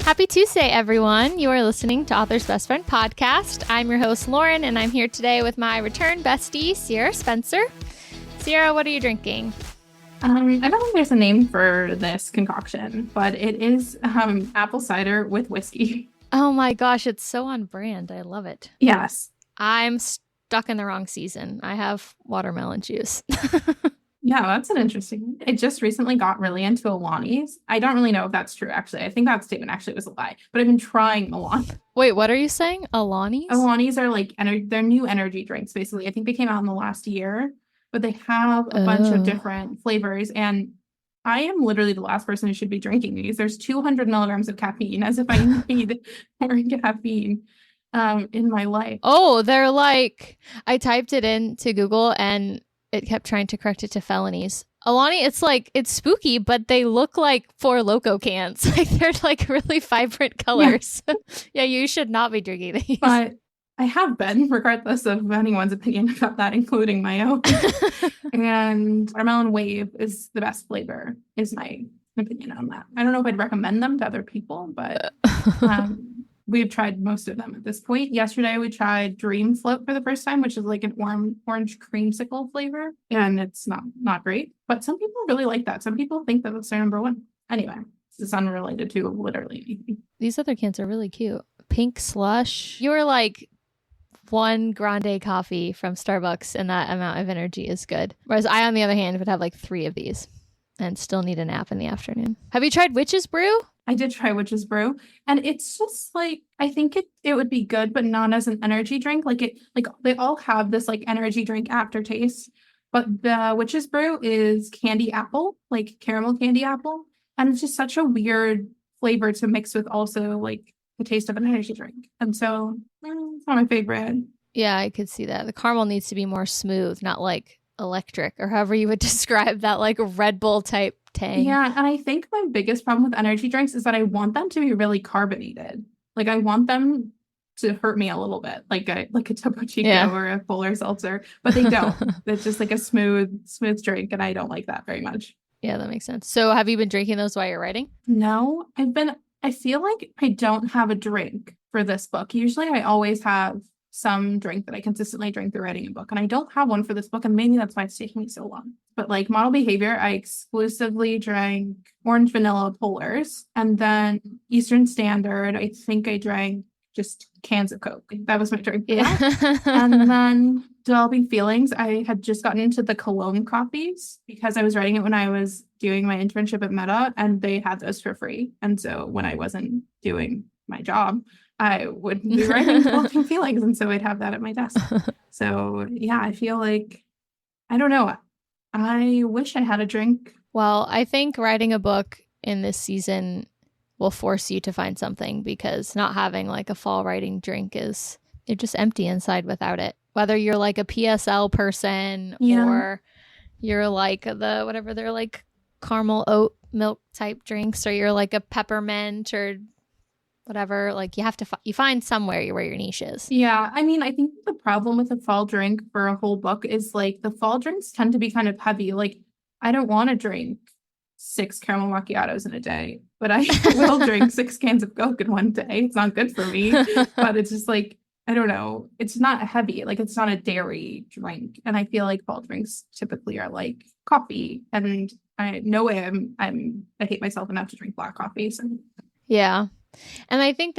Happy Tuesday, everyone. You are listening to Author's Best Friend podcast. I'm your host, Lauren, and I'm here today with my return bestie, Sierra Spencer. Sierra, what are you drinking? I don't think there's a name for this concoction, but it is apple cider with whiskey. Oh my gosh, it's so on brand. I love it. Yes. I'm stuck in the wrong season. I have watermelon juice. Yeah, that's an interesting one. I just recently got really into Alani's. I don't really know if that's true, actually. I think that statement actually was a lie, but I've been trying Alani. Wait, what are you saying? Alani's? Alani's are like, they're new energy drinks, basically. I think they came out in the last year, but they have a bunch of different flavors. And I am literally the last person who should be drinking these. There's 200 milligrams of caffeine, as if I need more caffeine in my life. Oh, they're like, I typed it into Google and it kept trying to correct it to felonies. Alani, it's spooky, but they look like Four Loko cans. Like they're like really vibrant colors. Yeah, you should not be drinking these. But I have been, regardless of anyone's opinion about that, including my own. And watermelon wave is the best flavor, is my opinion on that. I don't know if I'd recommend them to other people, but we've tried most of them at this point. Yesterday, we tried Dream Float for the first time, which is like an orange creamsicle flavor. And it's not great. But some people really like that. Some people think that it's their number one. Anyway, this is unrelated to literally anything. These other cans are really cute. Pink slush. You were like one grande coffee from Starbucks, and that amount of energy is good. Whereas I, on the other hand, would have like 3 of these and still need a nap in the afternoon. Have you tried Witch's Brew? I did try Witch's Brew, and it's just like, I think it would be good, but not as an energy drink. Like they all have this like energy drink aftertaste, but the Witch's Brew is candy apple, like caramel candy apple, and it's just such a weird flavor to mix with also like the taste of an energy drink. And so it's not my favorite. Yeah, I could see that. The caramel needs to be more smooth, not like electric, or however you would describe that, like Red Bull type tang. Yeah, and I think my biggest problem with energy drinks is that I want them to be really carbonated. Like I want them to hurt me a little bit, like a Topo Chico or a Polar Seltzer, but they don't. It's just like a smooth drink, and I don't like that very much. Yeah, that makes sense. So have you been drinking those while you're writing? No, I feel like I don't have a drink for this book. Usually I always have some drink that I consistently drink through writing a book, and I don't have one for this book, and maybe that's why it's taking me so long. But like Model Behavior, I exclusively drank orange vanilla polars, and then Eastern Standard, I think I drank just cans of Coke. That was my drink. Yeah. And then Developing Feelings, I had just gotten into the cologne coffees because I was writing it when I was doing my internship at Meta, and they had those for free. And so when I wasn't doing my job, I would be writing Developing Feelings, and so I'd have that at my desk. So yeah, I feel like, I don't know, I wish I had a drink. Well, I think writing a book in this season will force you to find something, because not having like a fall writing drink is, you're just empty inside without it. Whether you're like a PSL person or you're like the whatever they're like caramel oat milk type drinks, or you're like a peppermint or whatever, like you have to you find somewhere where your niche is. Yeah, I mean, I think the problem with a fall drink for a whole book is like the fall drinks tend to be kind of heavy. Like I don't want to drink 6 caramel macchiatos in a day, but I will drink 6 cans of Coke in one day. It's not good for me, but it's just like, I don't know, it's not heavy, like it's not a dairy drink. And I feel like fall drinks typically are like coffee, and I hate myself enough to drink black coffee. So yeah. And I think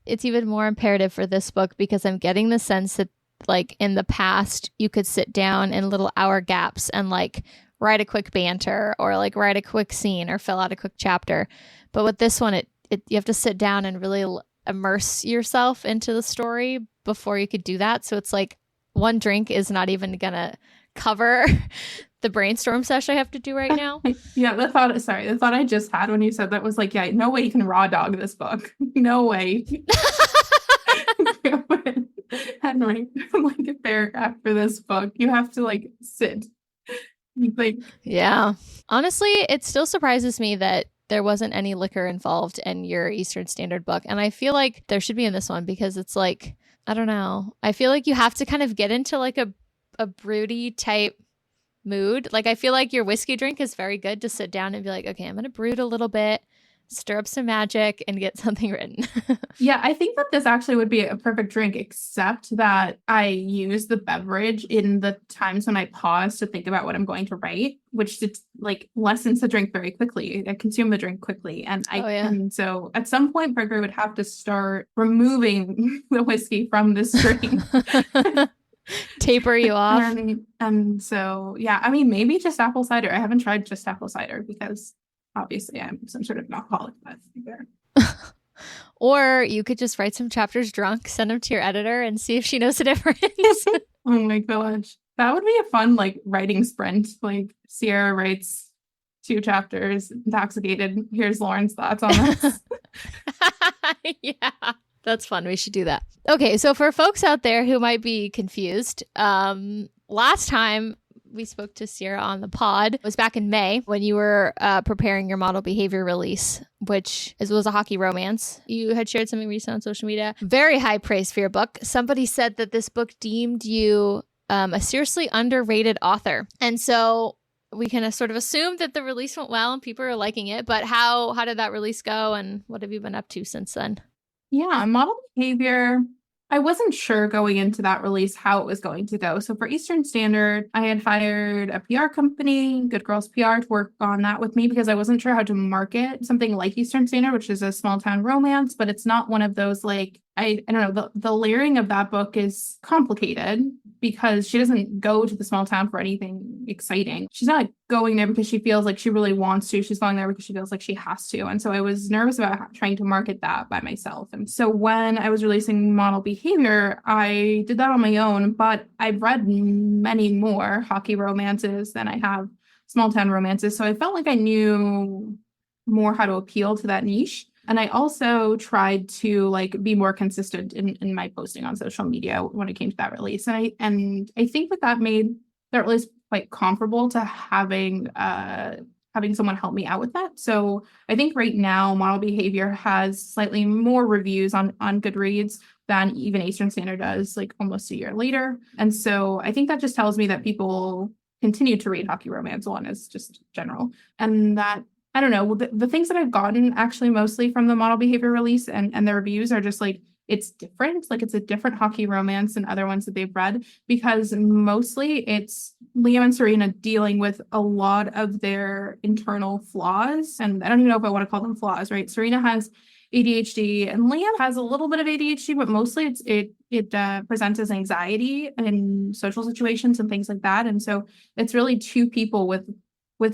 it's even more imperative for this book, because I'm getting the sense that like in the past you could sit down in little hour gaps and like write a quick banter or like write a quick scene or fill out a quick chapter. But with this one, you have to sit down and really immerse yourself into the story before you could do that. So it's like one drink is not even gonna cover the brainstorm session I have to do right now. Yeah, the thought I just had when you said that was like, yeah, no way you can raw dog this book. No way. And like a paragraph for this book, you have to like sit. Like, yeah. Honestly, it still surprises me that there wasn't any liquor involved in your Eastern Standard book. And I feel like there should be in this one, because it's like, I don't know. I feel like you have to kind of get into like a broody type mood. Like I feel like your whiskey drink is very good to sit down and be like, okay, I'm going to brood a little bit, stir up some magic and get something written. Yeah, I think that this actually would be a perfect drink, except that I use the beverage in the times when I pause to think about what I'm going to write, which it's like lessens the drink very quickly. I consume the drink quickly. And so at some point Parker would have to start removing the whiskey from this drink. Taper you off. And so, yeah, I mean, maybe just apple cider. I haven't tried just apple cider because obviously I'm some sort of an alcoholic. Or you could just write some chapters drunk, send them to your editor, and see if she knows the difference. Oh my gosh. That would be a fun, like, writing sprint. Like, Sierra writes 2 chapters, intoxicated. Here's Lauren's thoughts on this. Yeah, that's fun. We should do that. Okay, so for folks out there who might be confused, last time we spoke to Sierra on the pod was back in May when you were preparing your model behavior release, which was a hockey romance. You had shared something recent on social media. Very high praise for your book. Somebody said that this book deemed you a seriously underrated author. And so we can sort of assume that the release went well and people are liking it. But how did that release go and what have you been up to since then? Yeah, model behavior. I wasn't sure going into that release how it was going to go. So for Eastern Standard, I had hired a PR company, Good Girls PR, to work on that with me because I wasn't sure how to market something like Eastern Standard, which is a small town romance, but it's not one of those like, I don't know, the layering of that book is complicated because she doesn't go to the small town for anything exciting. She's not like going there because she feels like she really wants to. She's going there because she feels like she has to. And so I was nervous about trying to market that by myself. And so when I was releasing Model Behavior, I did that on my own, but I've read many more hockey romances than I have small town romances. So I felt like I knew more how to appeal to that niche. And I also tried to like be more consistent in my posting on social media when it came to that release. And I think that made that release quite comparable to having someone help me out with that. So I think right now Model Behavior has slightly more reviews on Goodreads than even Eastern Standard does, like almost a year later. And so I think that just tells me that people continue to read hockey romance. One is just general, and that I don't know, the things that I've gotten actually mostly from the Model Behavior release and the reviews are just like, it's different. Like it's a different hockey romance than other ones that they've read because mostly it's Liam and Serena dealing with a lot of their internal flaws. And I don't even know if I want to call them flaws, right? Serena has ADHD and Liam has a little bit of ADHD, but mostly it presents as anxiety in social situations and things like that. And so it's really 2 people with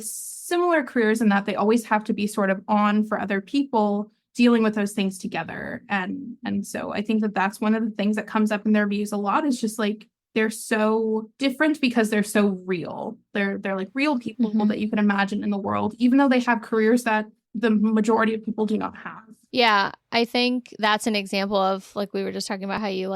similar careers in that they always have to be sort of on for other people dealing with those things together. And so I think that that's one of the things that comes up in their reviews a lot is just like, they're so different because they're so real. They're like real people that you can imagine in the world, even though they have careers that the majority of people do not have. Yeah, I think that's an example of, like we were just talking about, how you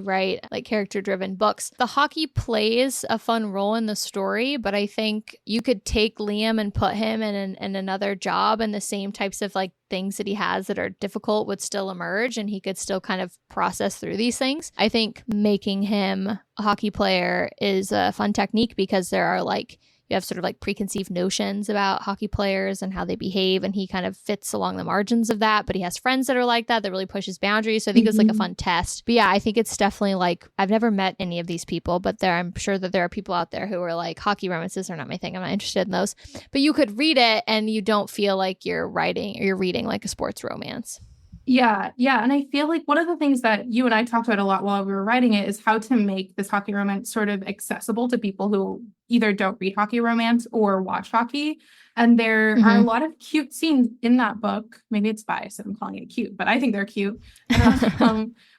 write like character-driven books. The hockey plays a fun role in the story, but I think you could take Liam and put him in another job and the same types of like things that he has that are difficult would still emerge and he could still kind of process through these things. I think making him a hockey player is a fun technique because there are like, you have sort of like preconceived notions about hockey players and how they behave, and he kind of fits along the margins of that, but he has friends that are like that really push his boundaries. So I think it's like a fun test. But yeah, I think it's definitely like, I've never met any of these people, but I'm sure that there are people out there who are like, hockey romances are not my thing, I'm not interested in those. But you could read it and you don't feel like you're reading like a sports romance. Yeah. And I feel like one of the things that you and I talked about a lot while we were writing it is how to make this hockey romance sort of accessible to people who either don't read hockey romance or watch hockey. And there are a lot of cute scenes in that book. Maybe it's biased that I'm calling it cute, but I think they're cute.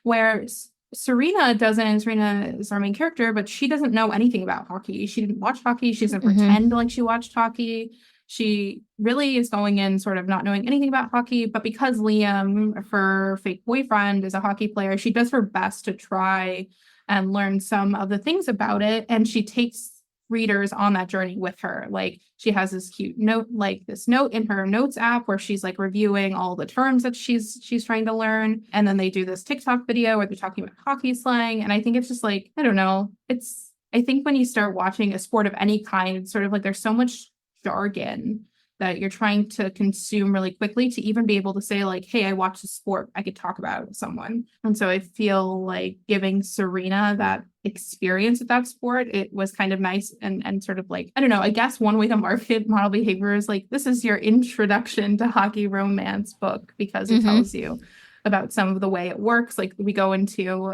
Where Serena is our main character, but she doesn't know anything about hockey. She didn't watch hockey. She doesn't pretend like she watched hockey. She really is going in sort of not knowing anything about hockey, but because Liam, her fake boyfriend, is a hockey player, she does her best to try and learn some of the things about it. And she takes readers on that journey with her. Like she has this cute note, like this note in her notes app where she's like reviewing all the terms that she's trying to learn. And then they do this TikTok video where they're talking about hockey slang. And I think it's just like, I don't know. I think when you start watching a sport of any kind, it's sort of like there's so much jargon that you're trying to consume really quickly to even be able to say like, hey, I watched a sport, I could talk about it with someone. And so I feel like giving Serena that experience with that sport, it was kind of nice and sort of like, I don't know, I guess one way to market model behavior is like, this is your introduction to hockey romance book because it tells you about some of the way it works. Like we go into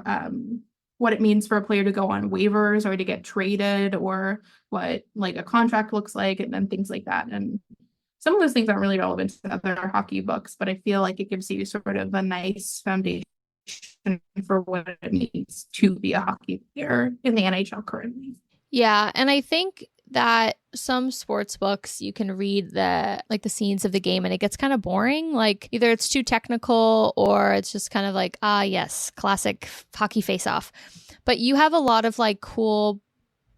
what it means for a player to go on waivers or to get traded, or what like a contract looks like, and then things like that. And some of those things aren't really relevant to other hockey books, but I feel like it gives you sort of a nice foundation for what it means to be a hockey player in the NHL currently. Yeah, and I think that some sports books you can read the scenes of the game and it gets kind of boring. Like either it's too technical or it's just kind of like, yes, classic hockey face-off. But you have a lot of like cool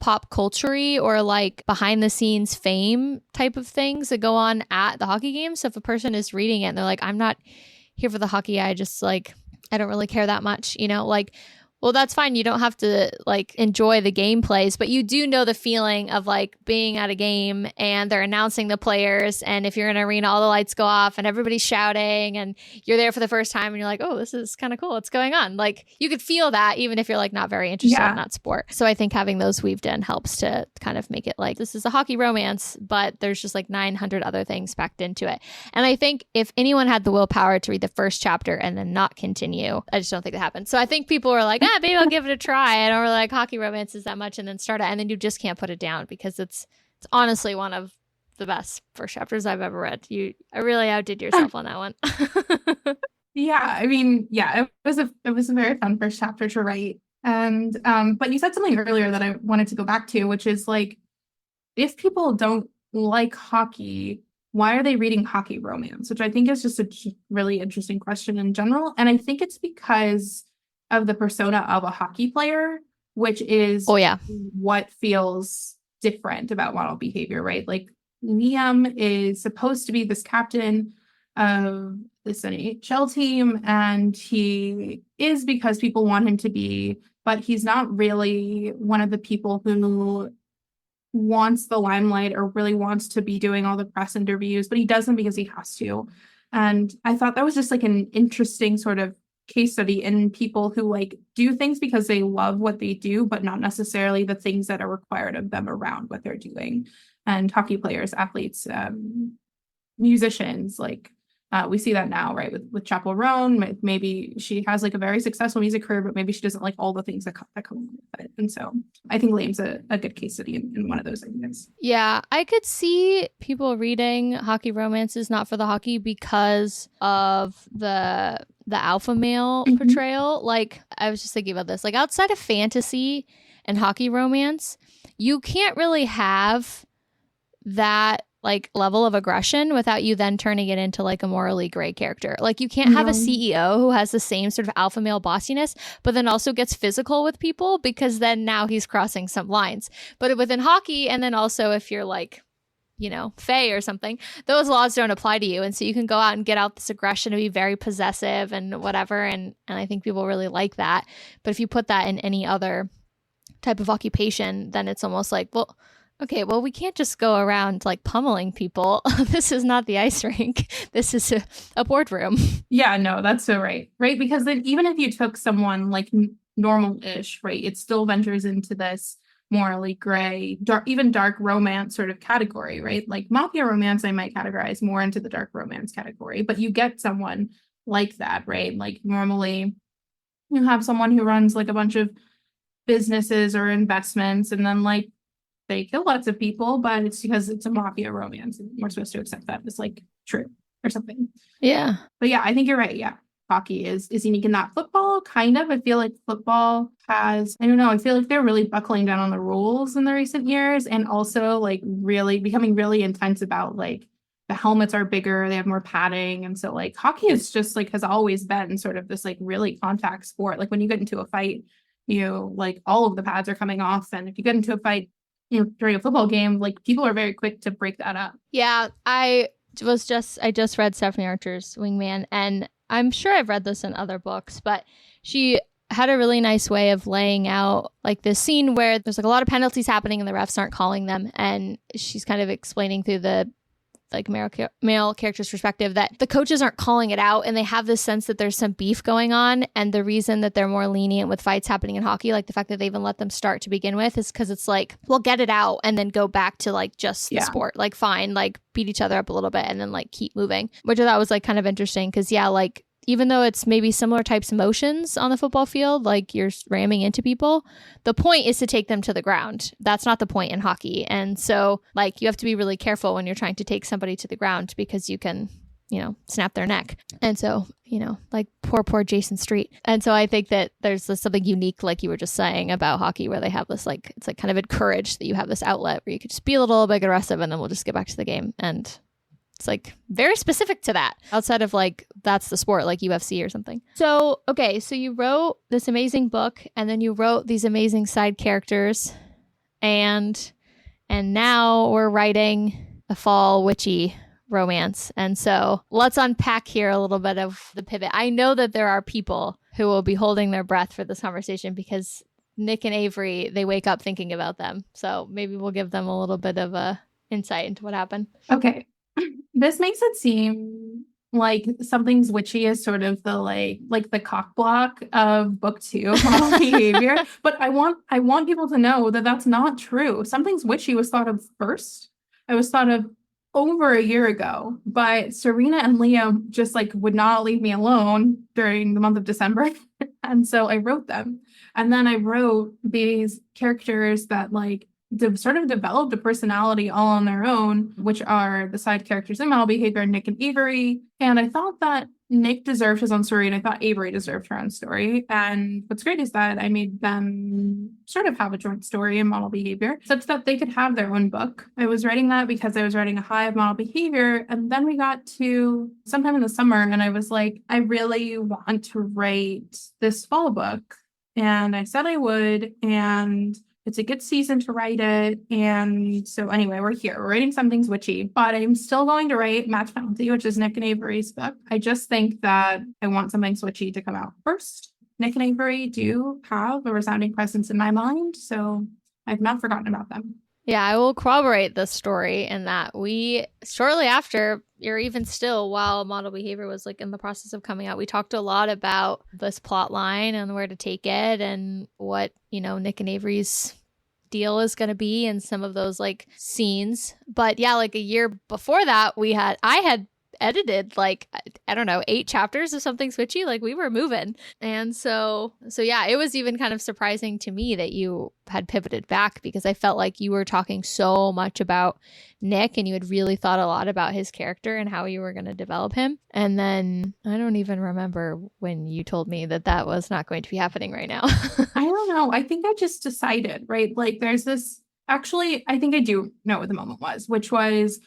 pop culture-y or like behind the scenes fame type of things that go on at the hockey game. So if a person is reading it and they're like, I'm not here for the hockey, I just like, I don't really care that much, like, well, that's fine. You don't have to like enjoy the gameplays, but you do know the feeling of like being at a game and they're announcing the players. And if you're in an arena, all the lights go off and everybody's shouting and you're there for the first time and you're like, oh, this is kind of cool. What's going on? Like you could feel that even if you're like not very interested in that sport. So I think having those weaved in helps to kind of make it like, this is a hockey romance, but there's just like 900 other things packed into it. And I think if anyone had the willpower to read the first chapter and then not continue, I just don't think that happened. So I think people were like, maybe I'll give it a try. I don't really like hockey romances that much, and then start it, and then you just can't put it down because it's honestly one of the best first chapters I've ever read. I really outdid yourself on that one. Yeah, I mean, yeah, it was a very fun first chapter to write. And but you said something earlier that I wanted to go back to, which is like, if people don't like hockey, why are they reading hockey romance? Which I think is just a really interesting question in general. And I think it's because of the persona of a hockey player, which is what feels different about model behavior, right? Like Liam is supposed to be this captain of this NHL team, and he is because people want him to be, but he's not really one of the people who wants the limelight or really wants to be doing all the press interviews, but he does them because he has to. And I thought that was just like an interesting sort of case study in people who like do things because they love what they do, but not necessarily the things that are required of them around what they're doing. And hockey players, athletes, musicians, like we see that now, right? With Chappell Roan, maybe she has like a very successful music career, but maybe she doesn't like all the things that come with it. And so I think Liam's a good case study in one of those things. Yeah, I could see people reading hockey romances not for the hockey because of the alpha male portrayal. Like I was just thinking about this, like outside of fantasy and hockey romance, you can't really have that like level of aggression without you then turning it into like a morally gray character. Like you can't have a CEO who has the same sort of alpha male bossiness, but then also gets physical with people, because then now he's crossing some lines. But within hockey, and then also if you're like, Fae or something, those laws don't apply to you. And so you can go out and get out this aggression and be very possessive and whatever. And I think people really like that. But if you put that in any other type of occupation, then it's almost like, well, okay, well, we can't just go around like pummeling people. This is not the ice rink. This is a boardroom. Yeah, no, that's so right. Right. Because then even if you took someone like normal-ish, right, it still ventures into this morally gray, even dark romance sort of category, right? Like mafia romance, I might categorize more into the dark romance category, but you get someone like that, right? Like normally you have someone who runs like a bunch of businesses or investments, and then like they kill lots of people, but it's because it's a mafia romance and we're supposed to accept that as like true or something. Yeah. But yeah, I think you're right. Yeah. Hockey is unique in that. Football, kind of. I feel like football has, I don't know, I feel like they're really buckling down on the rules in the recent years, and also like really becoming really intense about like the helmets are bigger, they have more padding. And so like hockey is just like has always been sort of this like really contact sport. Like when you get into a fight, like all of the pads are coming off. And if you get into a fight, during a football game, like people are very quick to break that up. Yeah, I just read Stephanie Archer's Wingman, and I'm sure I've read this in other books, but she had a really nice way of laying out like this scene where there's like a lot of penalties happening and the refs aren't calling them, and she's kind of explaining through the like male character's perspective, that the coaches aren't calling it out and they have this sense that there's some beef going on. And the reason that they're more lenient with fights happening in hockey, like the fact that they even let them start to begin with, is because it's like, well, get it out and then go back to like just the sport. Like fine, like beat each other up a little bit and then like keep moving, which I thought was like kind of interesting because like even though it's maybe similar types of motions on the football field, like you're ramming into people, the point is to take them to the ground. That's not the point in hockey. And so like you have to be really careful when you're trying to take somebody to the ground because you can, snap their neck. And so, like poor Jason Street. And so I think that there's something unique, like you were just saying, about hockey where they have this like, it's like kind of encouraged that you have this outlet where you could just be a little bit aggressive and then we'll just get back to the game. And it's like very specific to that outside of like, that's the sport, like UFC or something. So, okay. So you wrote this amazing book and then you wrote these amazing side characters and now we're writing a fall witchy romance. And so let's unpack here a little bit of the pivot. I know that there are people who will be holding their breath for this conversation because Nick and Avery, they wake up thinking about them. So maybe we'll give them a little bit of a insight into what happened. Okay. This makes it seem like Something's Witchy is sort of the like the cock block of book 2 of Model Behavior. But I want people to know that that's not true. Something's Witchy was thought of first. It was thought of over a year ago, but Serena and Liam just like would not leave me alone during the month of December. And so I wrote them. And then I wrote these characters that like sort of developed a personality all on their own, which are the side characters in Model Behavior, Nick and Avery. And I thought that Nick deserved his own story, and I thought Avery deserved her own story. And what's great is that I made them sort of have a joint story in Model Behavior, such that they could have their own book. I was writing that because I was writing a high of Model Behavior, and then we got to sometime in the summer, and I was like, I really want to write this fall book. And I said I would, and it's a good season to write it. And so anyway, we're here. We're writing Something's Witchy, but I'm still going to write Match Penalty, which is Nick and Avery's book. I just think that I want Something's Witchy to come out first. Nick and Avery do have a resounding presence in my mind, so I've not forgotten about them. Yeah, I will corroborate this story in that we, shortly after, or even still while Model Behavior was like in the process of coming out, we talked a lot about this plot line and where to take it and what, Nick and Avery's deal is going to be and some of those like scenes. But yeah, like a year before that, I had edited like, I don't know, 8 chapters of Something's Witchy. Like we were moving. And so yeah, it was even kind of surprising to me that you had pivoted back because I felt like you were talking so much about Nick and you had really thought a lot about his character and how you were going to develop him. And then I don't even remember when you told me that was not going to be happening right now. I don't know. I think I just decided, right? Like there's this, actually, I think I do know what the moment was, which was,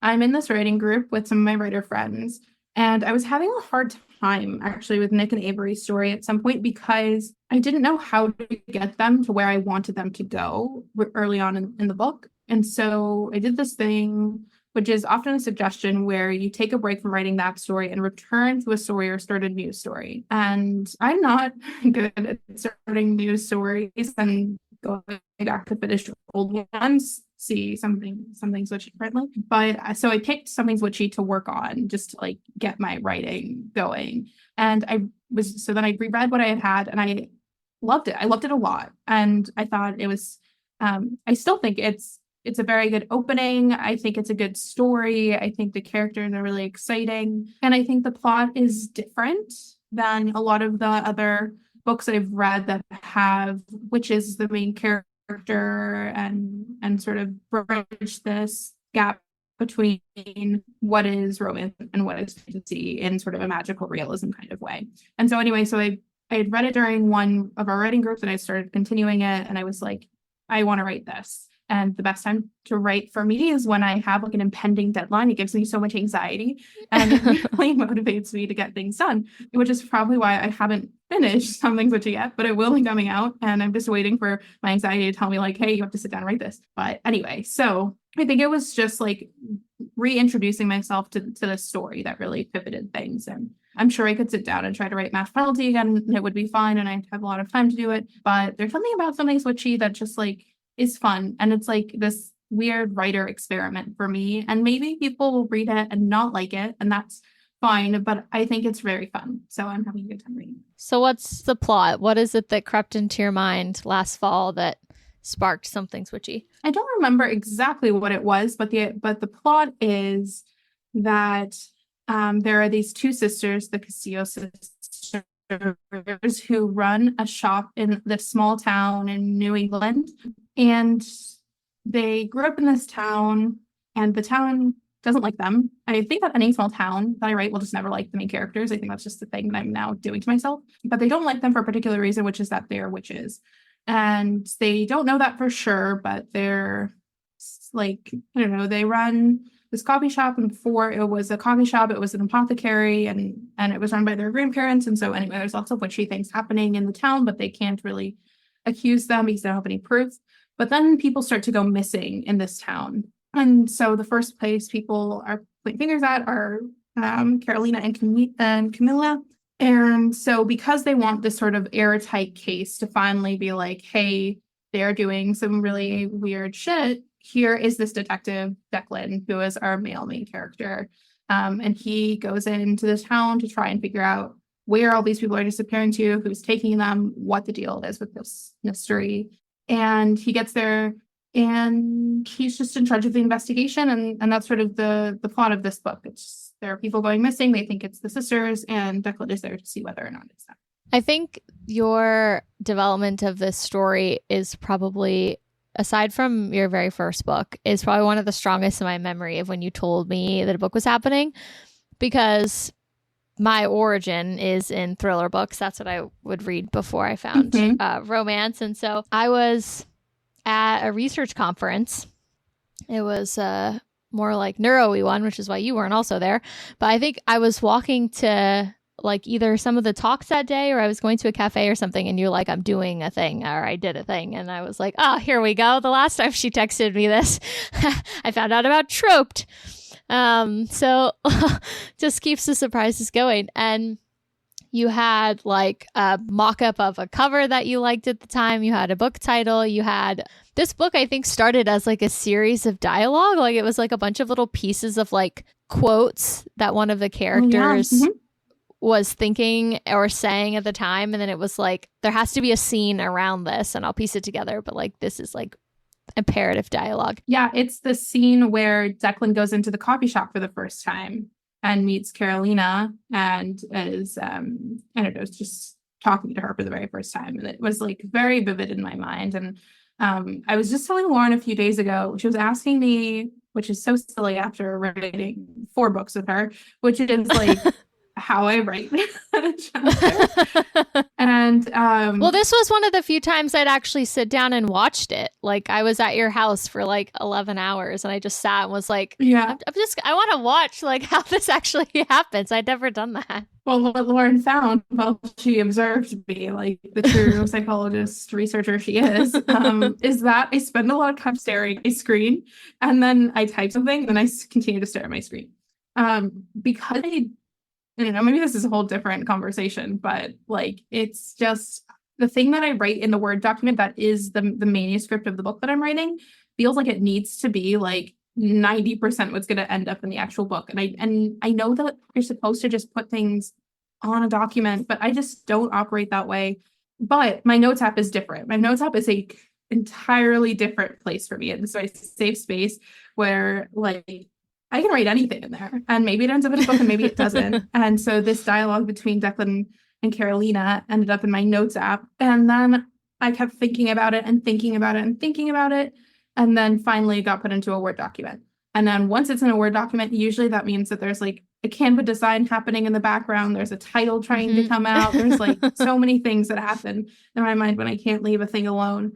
I'm in this writing group with some of my writer friends, and I was having a hard time actually with Nick and Avery's story at some point because I didn't know how to get them to where I wanted them to go early on in the book. And so I did this thing, which is often a suggestion where you take a break from writing that story and return to a story or start a new story. And I'm not good at starting new stories and going back to finish old ones. See Something's Witchy friendly. But so I picked Something's Witchy to work on just to like get my writing going. And then I reread what I had and I loved it. I loved it a lot. And I thought it was, I still think it's a very good opening. I think it's a good story. I think the characters are really exciting. And I think the plot is different than a lot of the other books I've read that have witches as the main character and sort of bridge this gap between what is romance and what is fantasy in sort of a magical realism kind of way. And so anyway, so I had read it during one of our writing groups and I started continuing it and I was like, I want to write this. And the best time to write for me is when I have like an impending deadline. It gives me so much anxiety and it really motivates me to get things done, which is probably why I haven't finished Something's Witchy yet, but it will be coming out. And I'm just waiting for my anxiety to tell me like, hey, you have to sit down and write this. But anyway, so I think it was just like reintroducing myself to this story that really pivoted things. And I'm sure I could sit down and try to write Match Penalty again and it would be fine. And I'd have a lot of time to do it. But there's something about Something's Witchy that just like is fun. And it's like this weird writer experiment for me. And maybe people will read it and not like it, and that's fine, but I think it's very fun. So I'm having a good time reading it. So what's the plot? What is it that crept into your mind last fall that sparked something witchy? I don't remember exactly what it was, but the plot is that there are these two sisters, the Castillo sisters, who run a shop in this small town in New England. And they grew up in this town, and the town doesn't like them. I think that any small town that I write will just never like the main characters. I think that's just the thing that I'm now doing to myself. But they don't like them for a particular reason, which is that they're witches. And they don't know that for sure, but they're like, I don't know, they run this coffee shop, and before it was a coffee shop, it was an apothecary, and it was run by their grandparents. And so anyway, there's lots of witchy things happening in the town, but they can't really accuse them because they don't have any proof. But then people start to go missing in this town. And so the first place people are pointing fingers at are Carolina and Camilla. And so because they want this sort of airtight case to finally be like, hey, they're doing some really weird shit, here is this detective, Declan, who is our male main character. And he goes into the town to try and figure out where all these people are disappearing to, who's taking them, what the deal is with this mystery. And he gets there, and he's just in charge of the investigation. And that's sort of the plot of this book. It's there are people going missing. They think it's the sisters, and Declan is there to see whether or not it's them. I think your development of this story is probably, aside from your very first book, is probably one of the strongest in my memory of when you told me that a book was happening, because my origin is in thriller books. That's what I would read before I found romance. And so I was at a research conference. It was more like neuro-y one, which is why you weren't also there. But I think I was walking to like either some of the talks that day, or I was going to a cafe or something, and you're like, I'm doing a thing, or I did a thing. And I was like, oh, here we go. The last time she texted me this, I found out about Troped. So just keeps the surprises going. And you had like a mock-up of a cover that you liked at the time. You had a book title. You had this book, I think, started as like a series of dialogue. Like it was like a bunch of little pieces of like quotes that one of the characters was thinking or saying at the time. And then it was like, there has to be a scene around this, and I'll piece it together. But like, this is like imperative dialogue. Yeah, it's the scene where Declan goes into the coffee shop for the first time and meets Carolina, and is I don't know, just talking to her for the very first time. And it was like very vivid in my mind. And I was just telling Lauren a few days ago, she was asking me, which is so silly after writing 4 books with her, which is like how I write. And well, this was one of the few times I'd actually sit down and watched it. Like I was at your house for like 11 hours, and I just sat and was like, yeah, I want to watch like how this actually happens. I'd never done that. Well, what Lauren found while she observed me, like the true psychologist researcher she is that I spend a lot of time staring at my screen, and then I type something, and I continue to stare at my screen. Because I don't know, maybe this is a whole different conversation, but like, it's just the thing that I write in the Word document that is the manuscript of the book that I'm writing feels like it needs to be like 90% what's going to end up in the actual book. And I know that you're supposed to just put things on a document, but I just don't operate that way. But my notes app is different. My notes app is a entirely different place for me. It's a safe space where like I can write anything in there, and maybe it ends up in a book and maybe it doesn't. And so this dialogue between Declan and Carolina ended up in my notes app. And then I kept thinking about it and thinking about it and thinking about it. And then finally it got put into a Word document. And then once it's in a Word document, usually that means that there's like a Canva design happening in the background. There's a title trying to come out. There's like so many things that happen in my mind when I can't leave a thing alone.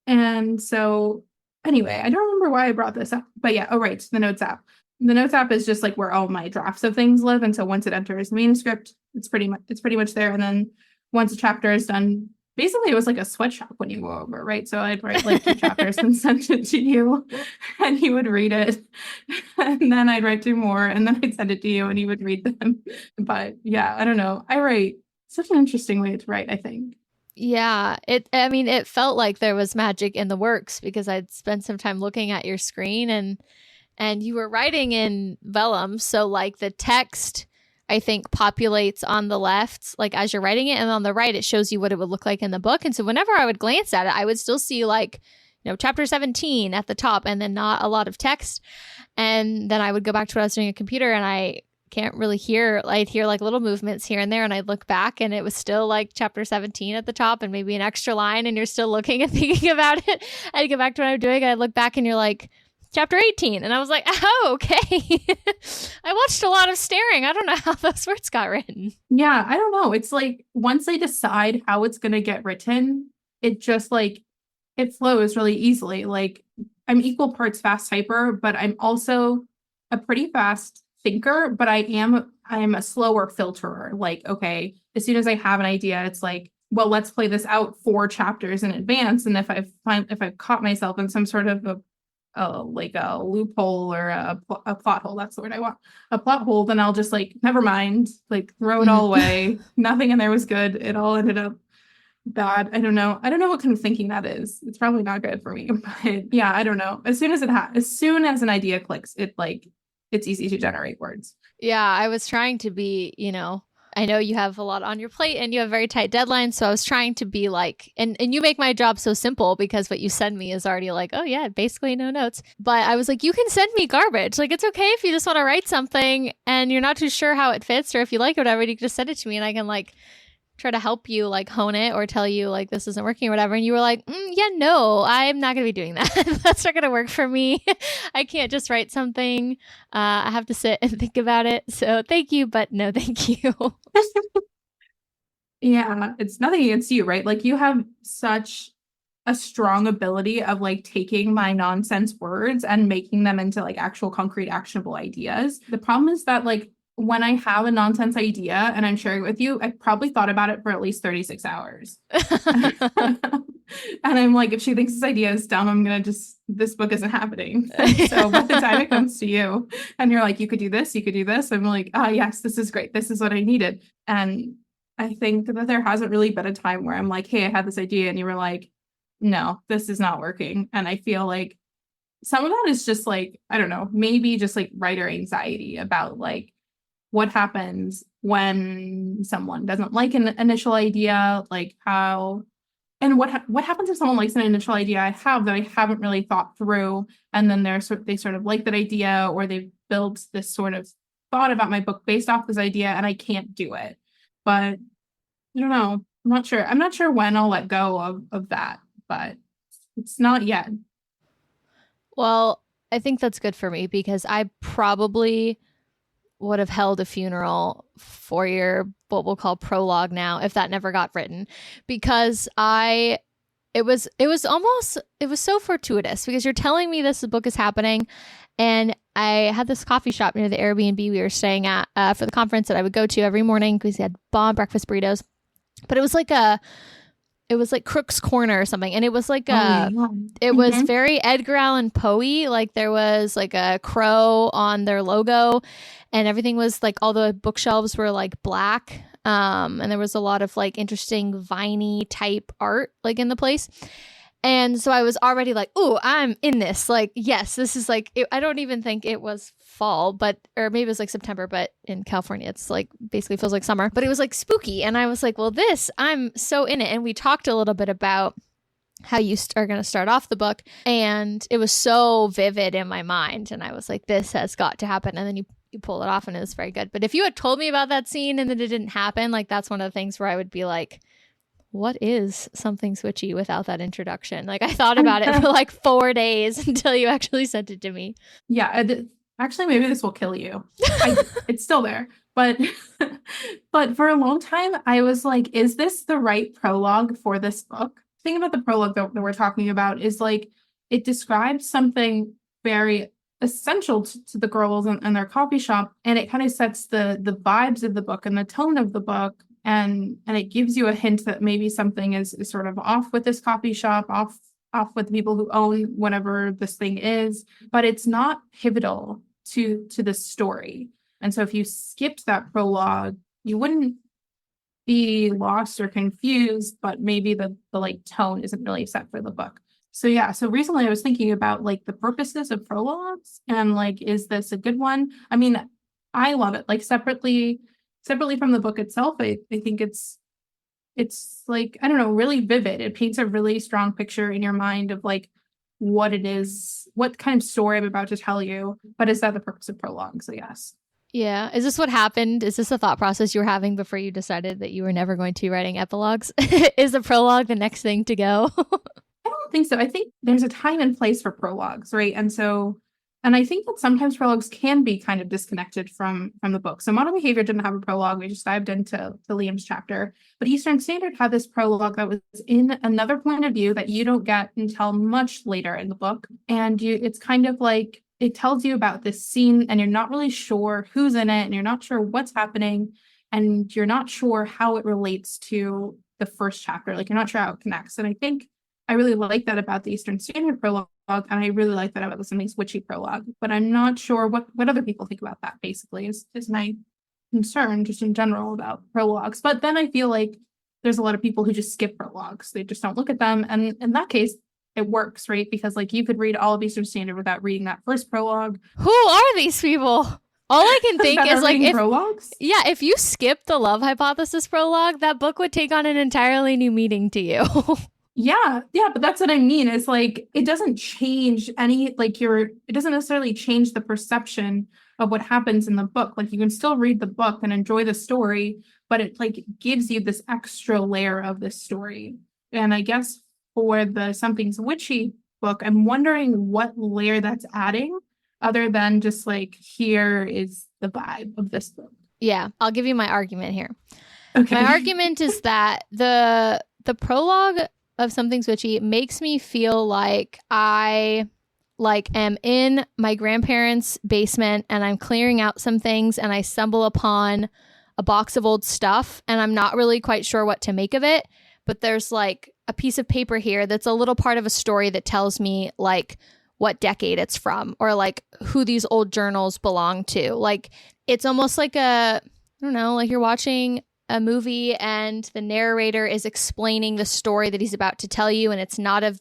And so anyway, I don't remember why I brought this up, but yeah. Oh, right. The notes app. The notes app is just like where all my drafts of things live. And so once it enters the manuscript, it's pretty much there. And then once a chapter is done, basically it was like a sweatshop when you go over, right? So I'd write like 2 chapters and send it to you, and you would read it. And then I'd write 2 more, and then I'd send it to you, and you would read them. But yeah, I don't know. I write such an interesting way to write, I think. Yeah, it felt like there was magic in the works because I'd spent some time looking at your screen, and you were writing in vellum, so like the text I think populates on the left like as you're writing it, and on the right it shows you what it would look like in the book. And so whenever I would glance at it, I would still see like, chapter 17 at the top and then not a lot of text. And then I would go back to what I was doing on a computer, and I can't really hear. I'd hear like little movements here and there, and I'd look back and it was still like chapter 17 at the top and maybe an extra line, and you're still looking and thinking about it. I'd go back to what I'm doing, and I'd look back and you're like, chapter 18. And I was like, oh, okay. I watched a lot of staring. I don't know how those words got written. Yeah, I don't know. It's like once they decide how it's going to get written, it just like it flows really easily. Like I'm equal parts fast typer, but I'm also a pretty fast thinker, but I'm a slower filterer. Like, okay, as soon as I have an idea, it's like, well, let's play this out 4 chapters in advance. And if I've caught myself in some sort of like a loophole or a plot hole, that's the word I want, a plot hole, then I'll just like, never mind, like throw it all away. Nothing in there was good. It all ended up bad. I don't know what kind of thinking that is. It's probably not good for me, but yeah, I don't know. As soon as an idea clicks, it's easy to generate words. Yeah, I was trying to be, I know you have a lot on your plate and you have very tight deadlines. So I was trying to be like, and you make my job so simple because what you send me is already like, oh yeah, basically no notes. But I was like, you can send me garbage. Like, it's okay if you just want to write something and you're not too sure how it fits, or if you like it, whatever, you can just send it to me and I can like try to help you like hone it or tell you like this isn't working or whatever. And you were like, yeah, no, I'm not going to be doing that. That's not going to work for me. I can't just write something. I have to sit and think about it. So thank you, but no, thank you. Yeah, it's nothing against you, right? Like you have such a strong ability of like taking my nonsense words and making them into like actual concrete actionable ideas. The problem is that like when I have a nonsense idea and I'm sharing it with you, I probably thought about it for at least 36 hours. And I'm like, if she thinks this idea is dumb, this book isn't happening. So by the time it comes to you and you're like, you could do this, I'm like, yes, this is great. This is what I needed. And I think that there hasn't really been a time where I'm like, hey, I had this idea. And you were like, no, this is not working. And I feel like some of that is just like, I don't know, maybe just like writer anxiety about like what happens when someone doesn't like an initial idea, like how, and what happens if someone likes an initial idea I have that I haven't really thought through, and then they sort of like that idea, or they build this sort of thought about my book based off this idea, and I can't do it. But I don't know. I'm not sure when I'll let go of that, but it's not yet. Well, I think that's good for me because I probably would have held a funeral for your what we'll call prologue now if that never got written, because it was so fortuitous because you're telling me this book is happening, and I had this coffee shop near the Airbnb we were staying at for the conference that I would go to every morning because we had bomb breakfast burritos. But it was like Crook's Corner or something, and it was like it was very Edgar Allan Poe-y. Like there was like a crow on their logo, and everything was like all the bookshelves were like black, and there was a lot of like interesting viney type art like in the place. And so I was already like, "Ooh, I'm in this." Like, yes, this is like. I don't even think it was fall, or maybe it was like September, but in California, it's like basically feels like summer. But it was like spooky, and I was like, "Well, I'm so in it." And we talked a little bit about how you are going to start off the book, and it was so vivid in my mind, and I was like, "This has got to happen." And then you pull it off, and it was very good. But if you had told me about that scene and then it didn't happen, like that's one of the things where I would be like, what is Something's Witchy without that introduction? Like I thought about it for like 4 days until you actually sent it to me. Yeah, actually, maybe this will kill you. It's still there, but for a long time, I was like, is this the right prologue for this book? The thing about the prologue that we're talking about is like it describes something very essential to the girls and their coffee shop, and it kind of sets the vibes of the book and the tone of the book. And it gives you a hint that maybe something is sort of off with this coffee shop, off with the people who own whatever this thing is, but it's not pivotal to the story. And so if you skipped that prologue, you wouldn't be lost or confused, but maybe the like tone isn't really set for the book. So yeah, so recently I was thinking about like the purposes of prologues and like, is this a good one? I mean, I love it. Like separately from the book itself, I think it's like, I don't know, really vivid. It paints a really strong picture in your mind of like what it is, what kind of story I'm about to tell you. But is that the purpose of prologue? So yes. Yeah. Is this what happened? Is this a thought process you were having before you decided that you were never going to be writing epilogues? Is the prologue the next thing to go? I don't think so. I think there's a time and place for prologues, right? And I think that sometimes prologues can be kind of disconnected from the book. So Modern Behavior didn't have a prologue. We just dived into Liam's chapter. But Eastern Standard had this prologue that was in another point of view that you don't get until much later in the book. And it's kind of like it tells you about this scene and you're not really sure who's in it and you're not sure what's happening and you're not sure how it relates to the first chapter. Like you're not sure how it connects. And I think I really like that about the Eastern Standard prologue, and I really like that about the Something's Witchy prologue. But I'm not sure what other people think about that, basically, is my concern just in general about prologues. But then I feel like there's a lot of people who just skip prologues. They just don't look at them. And in that case, it works, right? Because like you could read all of Eastern Standard without reading that first prologue. Who are these people? All I can think is like if you skip the love hypothesis prologue, that book would take on an entirely new meaning to you. Yeah, but that's what I mean. It's like it doesn't change any it doesn't necessarily change the perception of what happens in the book. Like you can still read the book and enjoy the story, but it like gives you this extra layer of this story. And I guess for the Something's Witchy book, I'm wondering what layer that's adding other than just like here is the vibe of this book. Yeah, I'll give you my argument here. Okay. My argument is that the prologue of Something's Witchy makes me feel like I am in my grandparents' basement and I'm clearing out some things and I stumble upon a box of old stuff and I'm not really quite sure what to make of it, but there's like a piece of paper here that's a little part of a story that tells me like what decade it's from or like who these old journals belong to. Like it's almost like I don't know, like you're watching a movie and the narrator is explaining the story that he's about to tell you, and it's not of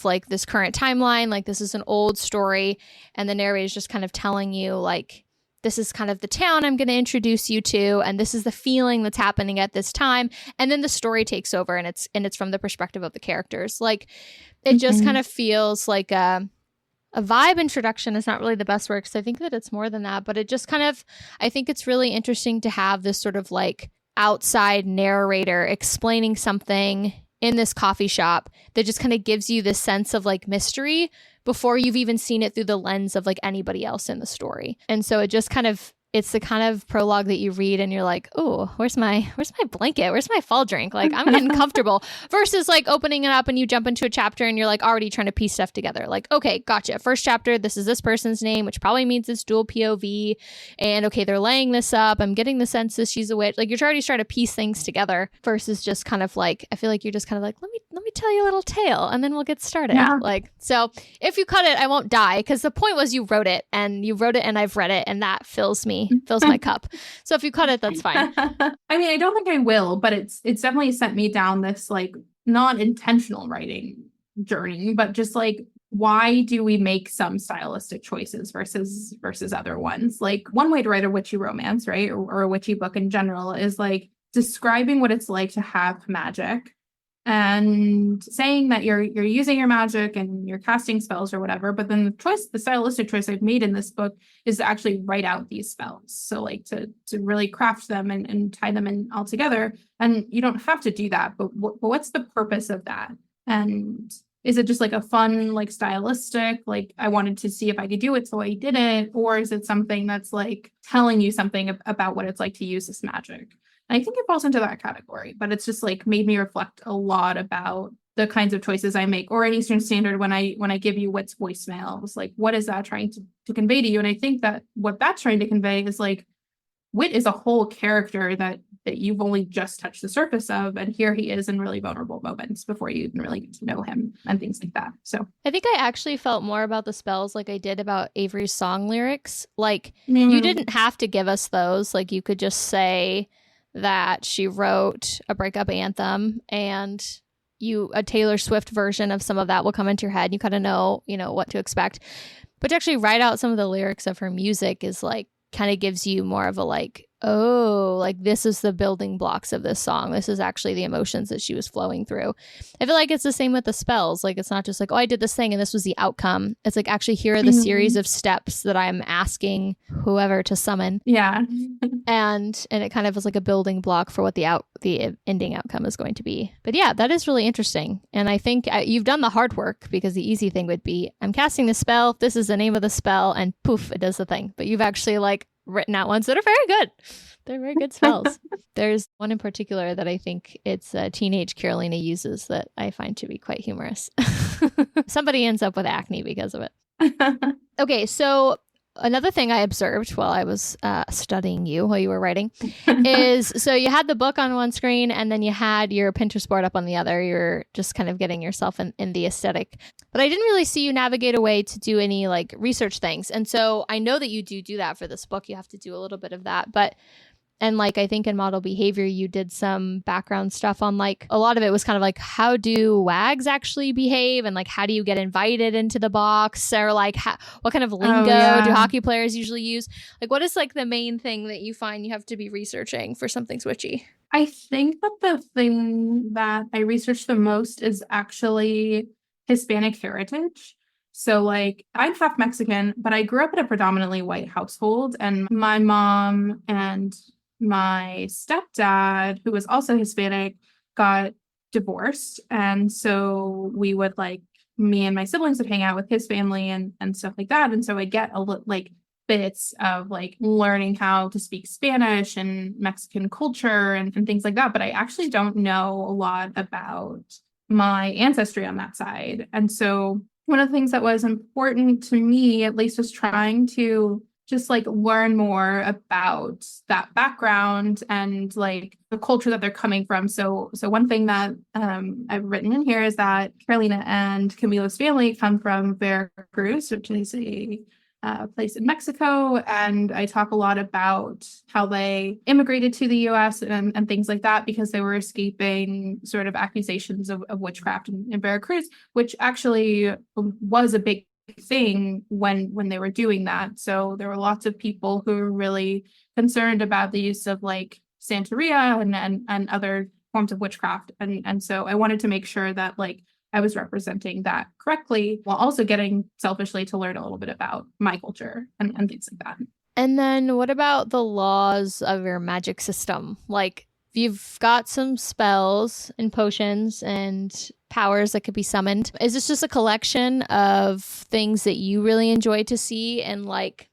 like this current timeline, like this is an old story, and the narrator is just kind of telling you like this is kind of the town I'm going to introduce you to, and this is the feeling that's happening at this time, and then the story takes over and it's from the perspective of the characters. Like it just kind of feels like a vibe introduction is not really the best word because I think that it's more than that, but it just kind of, I think it's really interesting to have this sort of like outside narrator explaining something in this coffee shop that just kind of gives you this sense of like mystery before you've even seen it through the lens of like anybody else in the story. And so it just kind of, it's the kind of prologue that you read and you're like, oh, where's my blanket? Where's my fall drink? Like I'm getting comfortable versus like opening it up and you jump into a chapter and you're like already trying to piece stuff together. Like, okay, gotcha. First chapter, this is this person's name, which probably means it's dual POV. And okay, they're laying this up. I'm getting the sense that she's a witch. Like you're already trying to piece things together versus just kind of like, I feel like you're just kind of like, let me tell you a little tale and then we'll get started. Yeah. Like, so if you cut it, I won't die because the point was you wrote it and I've read it and that fills my cup. So if you cut it, that's fine. I mean, I don't think I will, but it's definitely sent me down this like not intentional writing journey, but just like why do we make some stylistic choices versus other ones? Like one way to write a witchy romance, right, or a witchy book in general is like describing what it's like to have magic and saying that you're using your magic and you're casting spells or whatever. But then the stylistic choice I've made in this book is to actually write out these spells. So like to really craft them and tie them in all together. And you don't have to do that, but what's the purpose of that? And is it just like a fun, like stylistic, like I wanted to see if I could do it, so I did it? Or is it something that's like telling you something about what it's like to use this magic? I think it falls into that category, but it's just like made me reflect a lot about the kinds of choices I make. Or in Eastern Standard, when I give you Wit's voicemail, it's like, what is that trying to convey to you? And I think that what that's trying to convey is like, Wit is a whole character that you've only just touched the surface of, and here he is in really vulnerable moments before you even really get to know him and things like that. So I think I actually felt more about the spells like I did about Avery's song lyrics. Like you didn't have to give us those. Like you could just say that she wrote a breakup anthem, and a Taylor Swift version of some of that will come into your head. You kind of know, what to expect. But to actually write out some of the lyrics of her music is like, kind of gives you more of a like, oh, like this is the building blocks of this song. This is actually the emotions that she was flowing through. I feel like it's the same with the spells. Like, it's not just like, oh, I did this thing and this was the outcome. It's like, actually, here are the series of steps that I'm asking whoever to summon. Yeah. And it kind of is like a building block for what the ending outcome is going to be. But yeah, that is really interesting. And I think you've done the hard work, because the easy thing would be, I'm casting the spell, this is the name of the spell, and poof, it does the thing. But you've actually like written out ones that are very good. They're very good spells. There's one in particular that I think it's a teenage Carolina uses that I find to be quite humorous. Somebody ends up with acne because of it. Okay, so another thing I observed while I was studying you while you were writing is, so you had the book on one screen and then you had your Pinterest board up on the other. You're just kind of getting yourself in the aesthetic. But I didn't really see you navigate a way to do any like research things. And so I know that you do that for this book. You have to do a little bit of that. And like, I think in model behavior, you did some background stuff on like, a lot of it was kind of like, how do wags actually behave? And like, how do you get invited into the box? Or like, what kind of lingo do hockey players usually use? Like, what is like the main thing that you find you have to be researching for something Witchy? I think that the thing that I researched the most is actually Hispanic heritage. So like, I'm half Mexican, but I grew up in a predominantly white household, and my mom and my stepdad, who was also Hispanic, got divorced. And so we would like, me and my siblings would hang out with his family and stuff like that. And so I get like bits of like learning how to speak Spanish and Mexican culture and things like that. But I actually don't know a lot about my ancestry on that side. And so one of the things that was important to me, at least, was trying to just like learn more about that background and like the culture that they're coming from. So one thing that I've written in here is that Carolina and Camilo's family come from Veracruz, which is a place in Mexico. And I talk a lot about how they immigrated to the US and things like that, because they were escaping sort of accusations of witchcraft in Veracruz, which actually was a big thing when they were doing that. So there were lots of people who were really concerned about the use of like Santeria and other forms of witchcraft. And so I wanted to make sure that like I was representing that correctly, while also getting selfishly to learn a little bit about my culture and things like that. And then what about the laws of your magic system? Like, you've got some spells and potions and powers that could be summoned. Is this just a collection of things that you really enjoy to see in like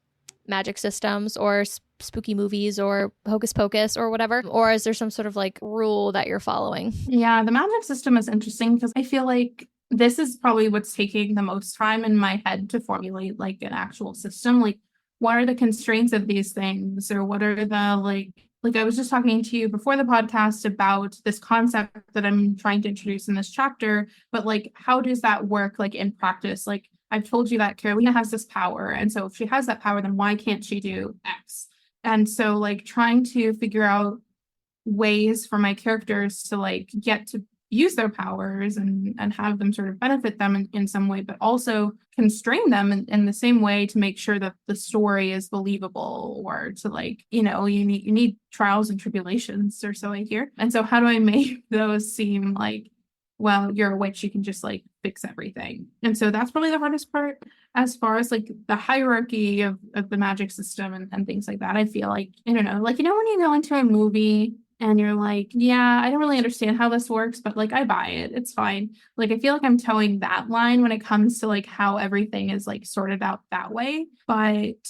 magic systems or spooky movies or hocus pocus or whatever? Or is there some sort of like rule that you're following? Yeah, the magic system is interesting because I feel like this is probably what's taking the most time in my head to formulate like an actual system. Like, what are the constraints of these things, or what are the like I was just talking to you before the podcast about this concept that I'm trying to introduce in this chapter, but like, how does that work like in practice? Like, I've told you that Carolina has this power, and so if she has that power, then why can't she do X? And so like trying to figure out ways for my characters to like get to use their powers and have them sort of benefit them in some way, but also constrain them in the same way to make sure that the story is believable, or to like, you need trials and tribulations, or so I hear. And so how do I make those seem like, well, you're a witch, you can just like fix everything? And so that's probably the hardest part as far as like the hierarchy of the magic system and things like that. I feel like, I don't know, like, when you go into a movie and you're like, yeah, I don't really understand how this works, but like, I buy it. It's fine. Like, I feel like I'm towing that line when it comes to like how everything is like sorted out that way. But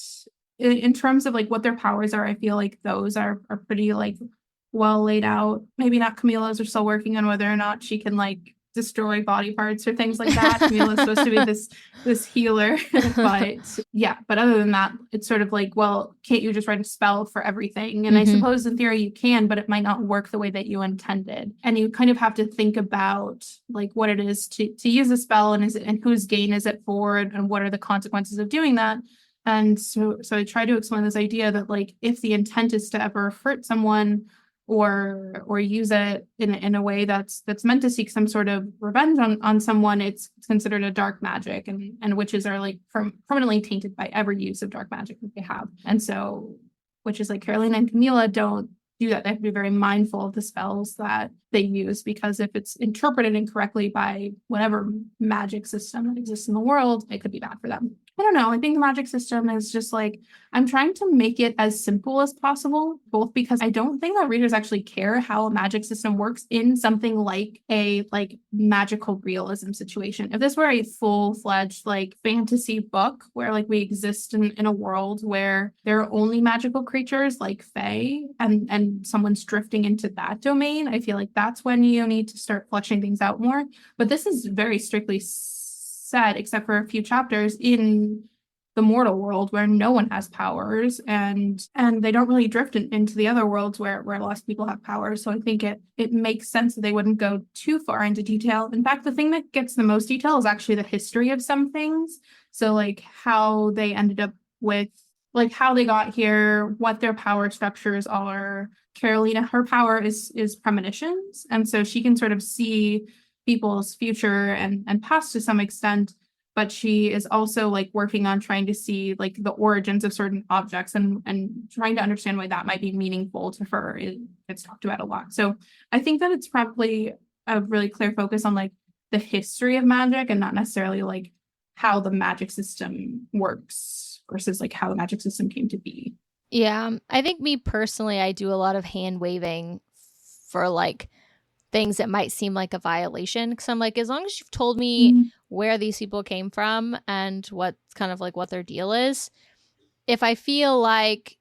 in terms of like what their powers are, I feel like those are pretty like well laid out. Maybe not Camila's, are still working on whether or not she can like destroy body parts or things like that. Camila's supposed to be this healer. but other than that, it's sort of like, well, can't you just write a spell for everything? And I suppose in theory you can, but it might not work the way that you intended. And you kind of have to think about like what it is to use a spell, and whose gain is it for, and what are the consequences of doing that. And so I try to explain this idea that like, if the intent is to ever hurt someone, or use it in a way that's meant to seek some sort of revenge on someone, it's considered a dark magic, and witches are like permanently tainted by every use of dark magic that they have. And so witches like Carolina and Camilla don't do that. They have to be very mindful of the spells that they use, because if it's interpreted incorrectly by whatever magic system that exists in the world, it could be bad for them. I don't know. I think the magic system is just like, I'm trying to make it as simple as possible, both because I don't think that readers actually care how a magic system works in something like a magical realism situation. If this were a full-fledged fantasy book where we exist in a world where there are only magical creatures like fae, and someone's drifting into that domain, I feel like that's when you need to start fleshing things out more. But this is very strictly set, except for a few chapters, in the mortal world where no one has powers, and they don't really drift into the other worlds where lots of people have powers. So I think it makes sense that they wouldn't go too far into detail. In fact, the thing that gets the most detail is actually the history of some things. So how they ended up with how they got here, what their power structures are. Carolina, her power is premonitions, and so she can sort of see people's future and past to some extent, but she is also working on trying to see the origins of certain objects and trying to understand why that might be meaningful to her. It's talked about a lot. So I think that it's probably a really clear focus on the history of magic, and not necessarily how the magic system works versus how the magic system came to be. Yeah, I think me personally, I do a lot of hand waving for things that might seem like a violation, because I'm as long as you've told me where these people came from and what's kind of what their deal is, if I feel like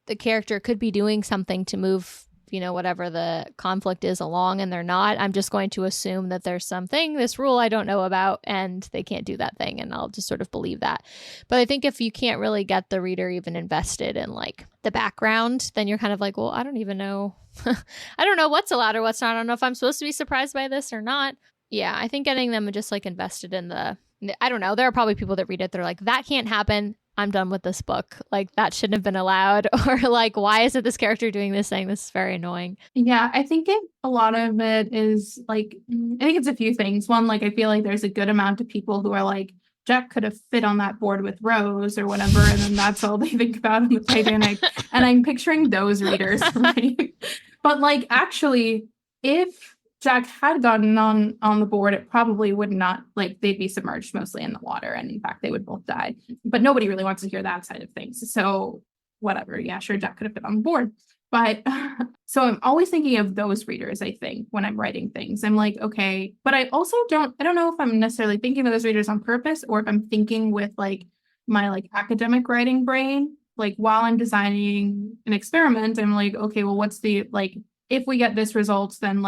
the character could be doing something to move whatever the conflict is along and they're not, I'm just going to assume that there's this rule I don't know about and they can't do that thing, and I'll just sort of believe that. But I think if you can't really get the reader even invested in the background, then you're kind of well, I don't even know. I don't know what's allowed or what's not. I don't know if I'm supposed to be surprised by this or not. Yeah, I think getting them just invested in I don't know. There are probably people that read it, they're that can't happen. I'm done with this book. That shouldn't have been allowed. Or why is it this character doing this thing? This is very annoying. Yeah, I think a lot of it is I think it's a few things. One, I feel there's a good amount of people who are Jack could have fit on that board with Rose or whatever, and then that's all they think about in the Titanic. And I'm picturing those readers, right? But actually, if Jack had gotten on the board, it probably would not, they'd be submerged mostly in the water, and in fact they would both die. But nobody really wants to hear that side of things, so whatever. Yeah, sure, Jack could have been on the board. But so I'm always thinking of those readers, I think, when I'm writing things. I'm okay, but I also I don't know if I'm necessarily thinking of those readers on purpose, or if I'm thinking with my academic writing brain. While I'm designing an experiment, I'm okay, well, what's the if we get this result, then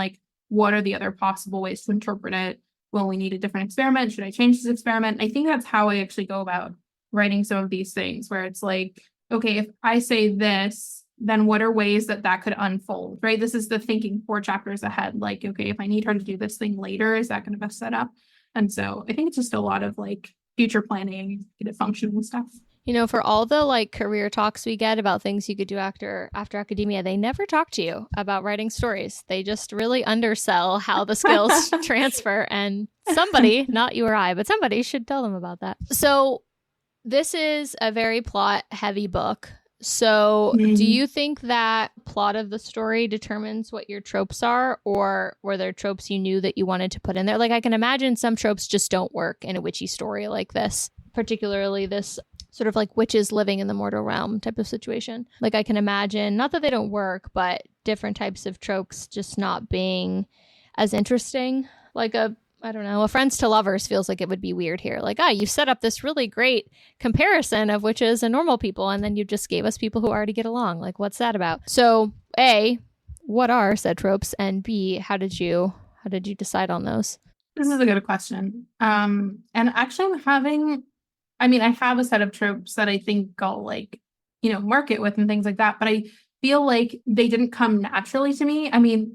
what are the other possible ways to interpret it? Will we need a different experiment? Should I change this experiment? I think that's how I actually go about writing some of these things, where it's okay, if I say this, then what are ways that could unfold, right? This is the thinking 4 chapters ahead. Okay, if I need her to do this thing later, is that going to mess that up? And so I think it's just a lot of future planning, get it functioning stuff. For all the career talks we get about things you could do after academia, they never talk to you about writing stories. They just really undersell how the skills transfer, and somebody, not you or I, but somebody should tell them about that. So this is a very plot heavy book. So do you think that plot of the story determines what your tropes are, or were there tropes you knew that you wanted to put in there? I can imagine some tropes just don't work in a witchy story like this, particularly this sort of witches living in the mortal realm type of situation. I can imagine, not that they don't work, but different types of tropes just not being as interesting. I don't know, a friends to lovers feels like it would be weird here. You set up this really great comparison of witches and normal people, and then you just gave us people who already get along. What's that about? So A, what are said tropes? And B, how did you decide on those? This is a good question. And actually I have a set of tropes that I think I'll mark it with and things like that, but I feel they didn't come naturally to me.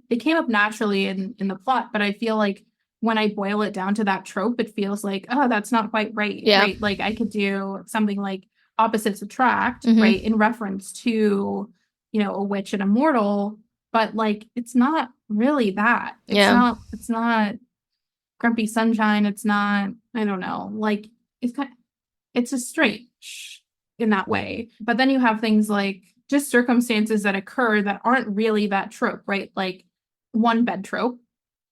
They came up naturally in the plot, but I feel when I boil it down to that trope, it feels oh, that's not quite right. Yeah. Right? I could do something opposites attract, right? In reference to, a witch and a mortal, but like it's not really that. It's not Grumpy Sunshine. It's not, I don't know, like it's a strange in that way. But then you have things like just circumstances that occur that aren't really that trope, right? Like one bed trope.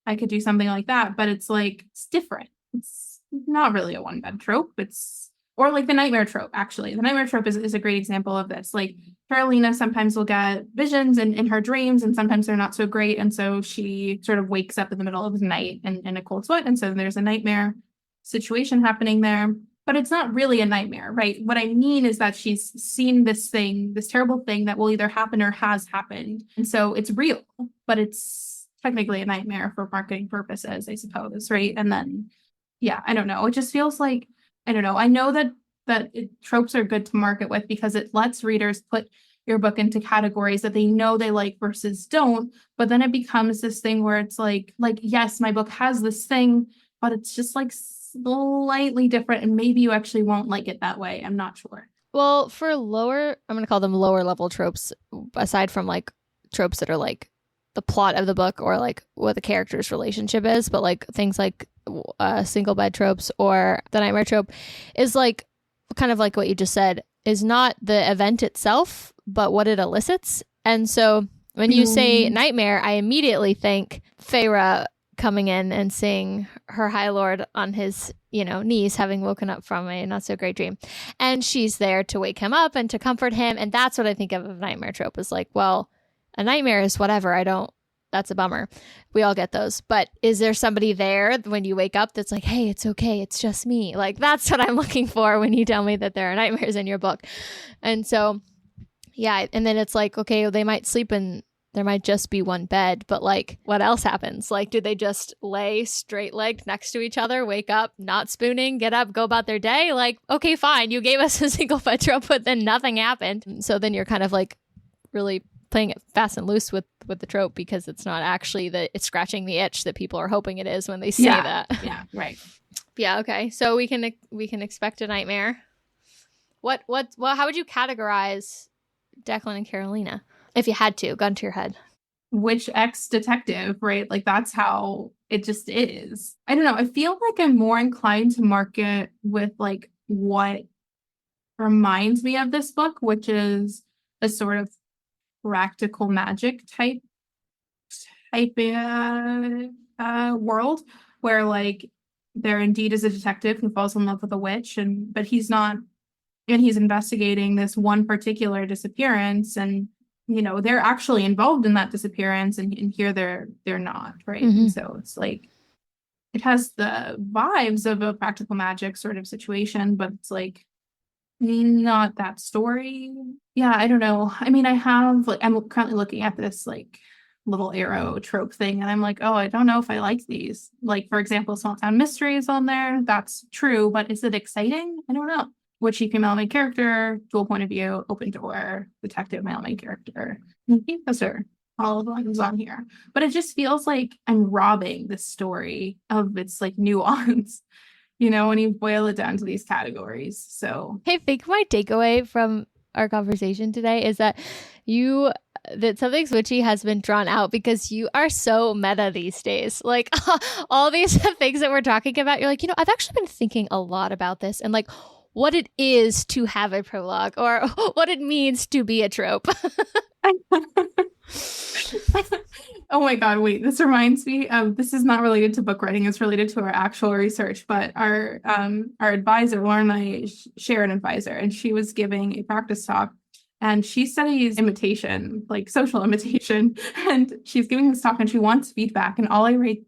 I could do something like that, but it's like it's different. It's not really a one bed trope. It's or like the nightmare trope, actually. The nightmare trope is a great example of this. Like Carolina sometimes will get visions in her dreams, and sometimes they're not so great. And so she sort of wakes up in the middle of the night in a cold sweat. And so there's a nightmare situation happening there. But it's not really a nightmare, right? What I mean is that she's seen this thing, this terrible thing that will either happen or has happened. And so it's real, but it's technically a nightmare for marketing purposes, I suppose, right? And then, yeah, I don't know. It just feels like, I don't know. I know that tropes are good to market with because it lets readers put your book into categories that they know they like versus don't. But then it becomes this thing where it's like, yes, my book has this thing, but it's just like slightly different, and maybe you actually won't like it that way. I'm not sure. Well, for lower, I'm going to call them lower level tropes, aside from like tropes that are like the plot of the book or like what the character's relationship is, but like things like single bed tropes or the nightmare trope is like kind of like what you just said, is not the event itself, but what it elicits. And so when you say nightmare, I immediately think Feyre coming in and seeing her High Lord on his, knees, having woken up from a not so great dream. And she's there to wake him up and to comfort him. And that's what I think of a nightmare trope, is like, well, a nightmare is whatever. That's a bummer. We all get those. But is there somebody there when you wake up that's like, hey, it's okay, it's just me? Like, that's what I'm looking for when you tell me that there are nightmares in your book. And so, yeah. And then it's like, okay, they might sleep in, there might just be one bed, but like, what else happens? Like, do they just lay straight-legged next to each other, wake up, not spooning, get up, go about their day? Like, okay, fine, you gave us a single bed trope, but then nothing happened. So then you're kind of like really playing it fast and loose with the trope, because it's not actually it's scratching the itch that people are hoping it is when they say that. Yeah, right. Yeah, okay. So we can expect a nightmare. Well, how would you categorize Declan and Carolina? If you had to, gun to your head. Which ex-detective, right? Like, that's how it just is. I don't know. I feel like I'm more inclined to market with like what reminds me of this book, which is a sort of practical magic type world, where like there indeed is a detective who falls in love with a witch, but he's not, and he's investigating this one particular disappearance, and they're actually involved in that disappearance, and here they're not, right? Mm-hmm. And so it's like it has the vibes of a practical magic sort of situation, but it's like not that story. Yeah, I don't know. I mean, I'm currently looking at this like little arrow trope thing, and I'm like, oh, I don't know if I like these. Like, for example, Small Town Mystery is on there. That's true, but is it exciting? I don't know. Witchy female main character, dual point of view, open door, detective male main character. Those are all of the ones on here. But it just feels like I'm robbing this story of its like nuance, when you boil it down to these categories. So I think my takeaway from our conversation today is that Something's Witchy has been drawn out because you are so meta these days. Like all these things that we're talking about, you're like, I've actually been thinking a lot about this and like what it is to have a prologue or what it means to be a trope. Oh my God, wait, this reminds me of, this is not related to book writing, it's related to our actual research, but our advisor, Lauren and I share an advisor, and she was giving a practice talk, and she studies imitation, like social imitation, and she's giving this talk and she wants feedback, and I write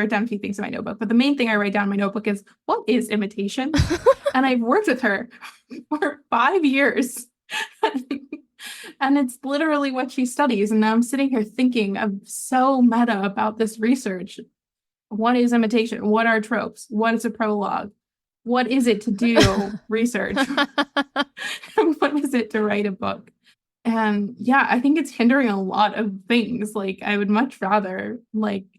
down a few things in my notebook, but the main thing I write down in my notebook is, what is imitation? And I've worked with her for 5 years. And it's literally what she studies. And now I'm sitting here thinking of so meta about this research. What is imitation? What are tropes? What is a prologue? What is it to do research? What is it to write a book? And yeah, I think it's hindering a lot of things. Like, I would much rather,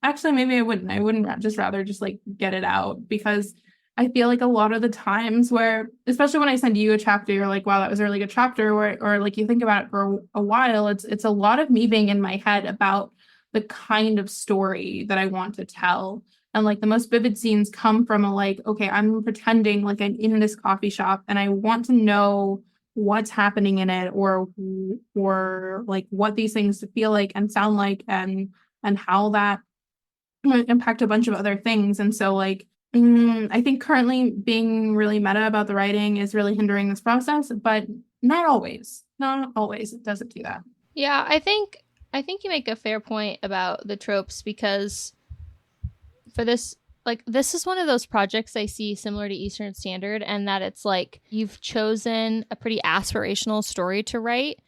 actually, maybe I wouldn't. I wouldn't just rather just like get it out, because I feel like a lot of the times where, especially when I send you a chapter, you're like, wow, that was a really good chapter, or like you think about it for a while, it's a lot of me being in my head about the kind of story that I want to tell. And like the most vivid scenes come from a like, okay, I'm pretending like I'm in this coffee shop and I want to know what's happening in it, or like what these things feel like and sound like, and how that might impact a bunch of other things. And so like I think currently being really meta about the writing is really hindering this process, but not always. Not always it doesn't do that. Yeah, I think you make a fair point about the tropes, because for this, like, this is one of those projects I see similar to Eastern Standard, and that it's like you've chosen a pretty aspirational story to write,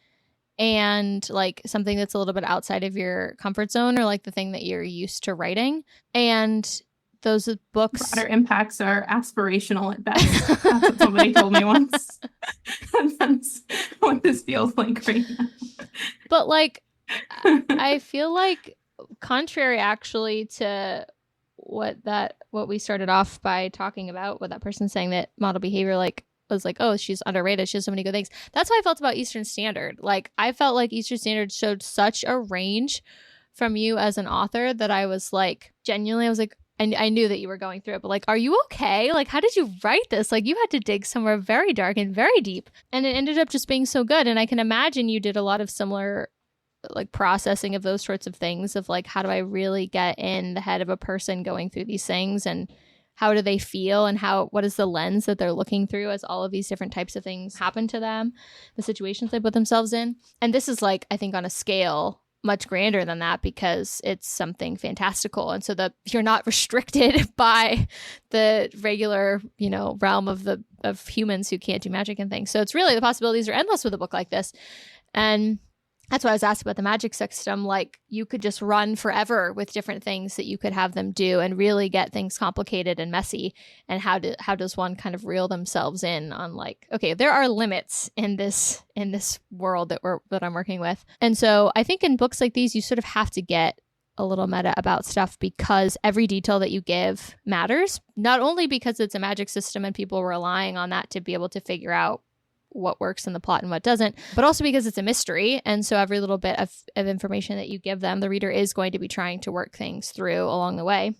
and like something that's a little bit outside of your comfort zone, or like the thing that you're used to writing. And those books, Broader impacts are aspirational at best. That's what somebody told me once. And that's what this feels like right now. but like I feel like, contrary actually to what we started off by talking about, with that person saying that model behavior like was like, oh, she's underrated, she has so many good things. That's how I felt about Eastern Standard. Like, I felt like Eastern Standard showed such a range from you as an author that I was like, genuinely, I was like, and I knew that you were going through it, but like, are you okay? Like, how did you write this? Like, you had to dig somewhere very dark and very deep, and it ended up just being so good. And I can imagine you did a lot of similar like processing of those sorts of things, of like, how do I really get in the head of a person going through these things, and how do they feel, and what is the lens that they're looking through as all of these different types of things happen to them, the situations they put themselves in. And this is like, I think, on a scale much grander than that, because it's something fantastical, and so that you're not restricted by the regular, realm of humans who can't do magic and things. So it's really, the possibilities are endless with a book like this. And that's why I was asked about the magic system. Like, you could just run forever with different things that you could have them do, and really get things complicated and messy. And how does one kind of reel themselves in on like, okay, there are limits in this world that I'm working with. And so I think in books like these, you sort of have to get a little meta about stuff, because every detail that you give matters, not only because it's a magic system and people are relying on that to be able to figure out what works in the plot and what doesn't, but also because it's a mystery. And so every little bit of information that you give them, the reader is going to be trying to work things through along the way.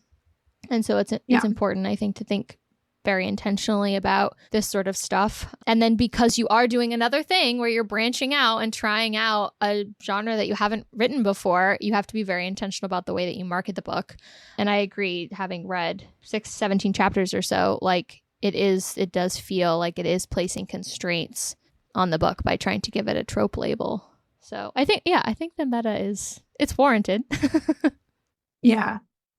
And so it's important, I think, to think very intentionally about this sort of stuff. And then, because you are doing another thing where you're branching out and trying out a genre that you haven't written before, you have to be very intentional about the way that you market the book. And I agree, having read 17 chapters or so, like, it does feel like it is placing constraints on the book by trying to give it a trope label. So I think the meta it's warranted. Yeah.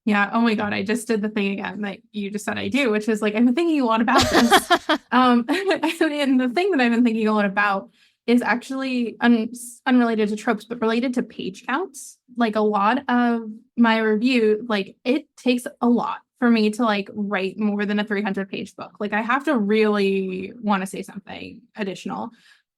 Oh my God. I just did the thing again that you just said I do, which is like, I've been thinking a lot about this. And the thing that I've been thinking a lot about is actually unrelated to tropes, but related to page counts. Like, a lot of my review, like, it takes a lot for me to like write more than a 300-page book. Like, I have to really want to say something additional,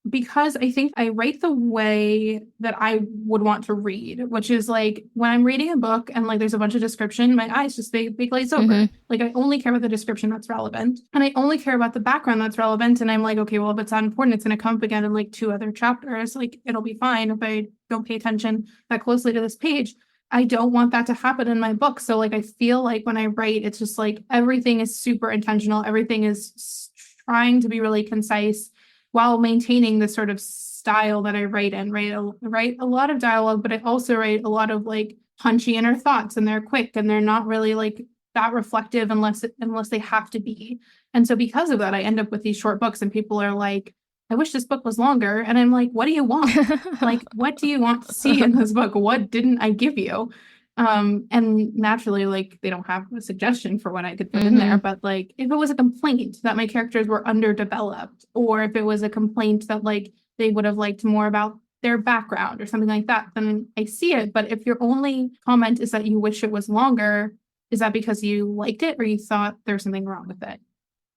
because I think I write the way that I would want to read, which is like, when I'm reading a book and like there's a bunch of description, my eyes just they glaze over. Mm-hmm. Like, I only care about the description that's relevant, and I only care about the background that's relevant. And I'm like, okay, well, if it's not important, it's going to come up again in like 2 other chapters. Like, it'll be fine if I don't pay attention that closely to this page. I don't want that to happen in my book. So like, I feel like when I write, it's just like everything is super intentional. Everything is trying to be really concise while maintaining the sort of style that I write in. Write a lot of dialogue, but I also write a lot of like punchy inner thoughts, and they're quick, and they're not really like that reflective unless they have to be. And so because of that, I end up with these short books, and people are like, I wish this book was longer. And I'm like, what do you want? Like, what do you want to see in this book? What didn't I give you? And naturally, like, they don't have a suggestion for what I could put in there. But like, if it was a complaint that my characters were underdeveloped, or if it was a complaint that like they would have liked more about their background or something like that, then I see it. But if your only comment is that you wish it was longer, is that because you liked it, or you thought there's something wrong with it?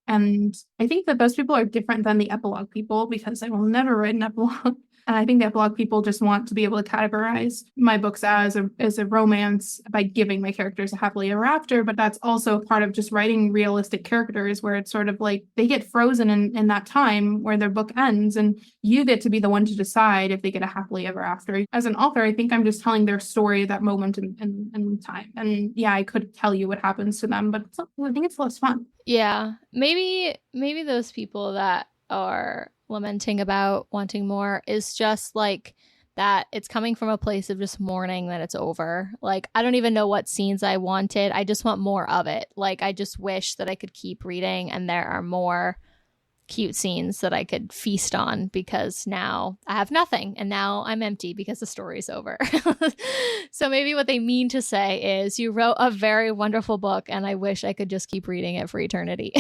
And I think that those people are different than the epilogue people, because I will never write an epilogue. And I think that a lot of people just want to be able to categorize my books as a romance by giving my characters a happily ever after. But that's also part of just writing realistic characters where it's sort of like they get frozen in that time where their book ends, and you get to be the one to decide if they get a happily ever after. As an author, I think I'm just telling their story at that moment in time. And yeah, I could tell you what happens to them, but I think it's less fun. Yeah, maybe those people that are lamenting about wanting more is just like that it's coming from a place of just mourning that it's over. Like, I don't even know what scenes I wanted. I just want more of it. Like, I just wish that I could keep reading and there are more cute scenes that I could feast on, because now I have nothing and now I'm empty because the story's over. So maybe what they mean to say is, you wrote a very wonderful book and I wish I could just keep reading it for eternity.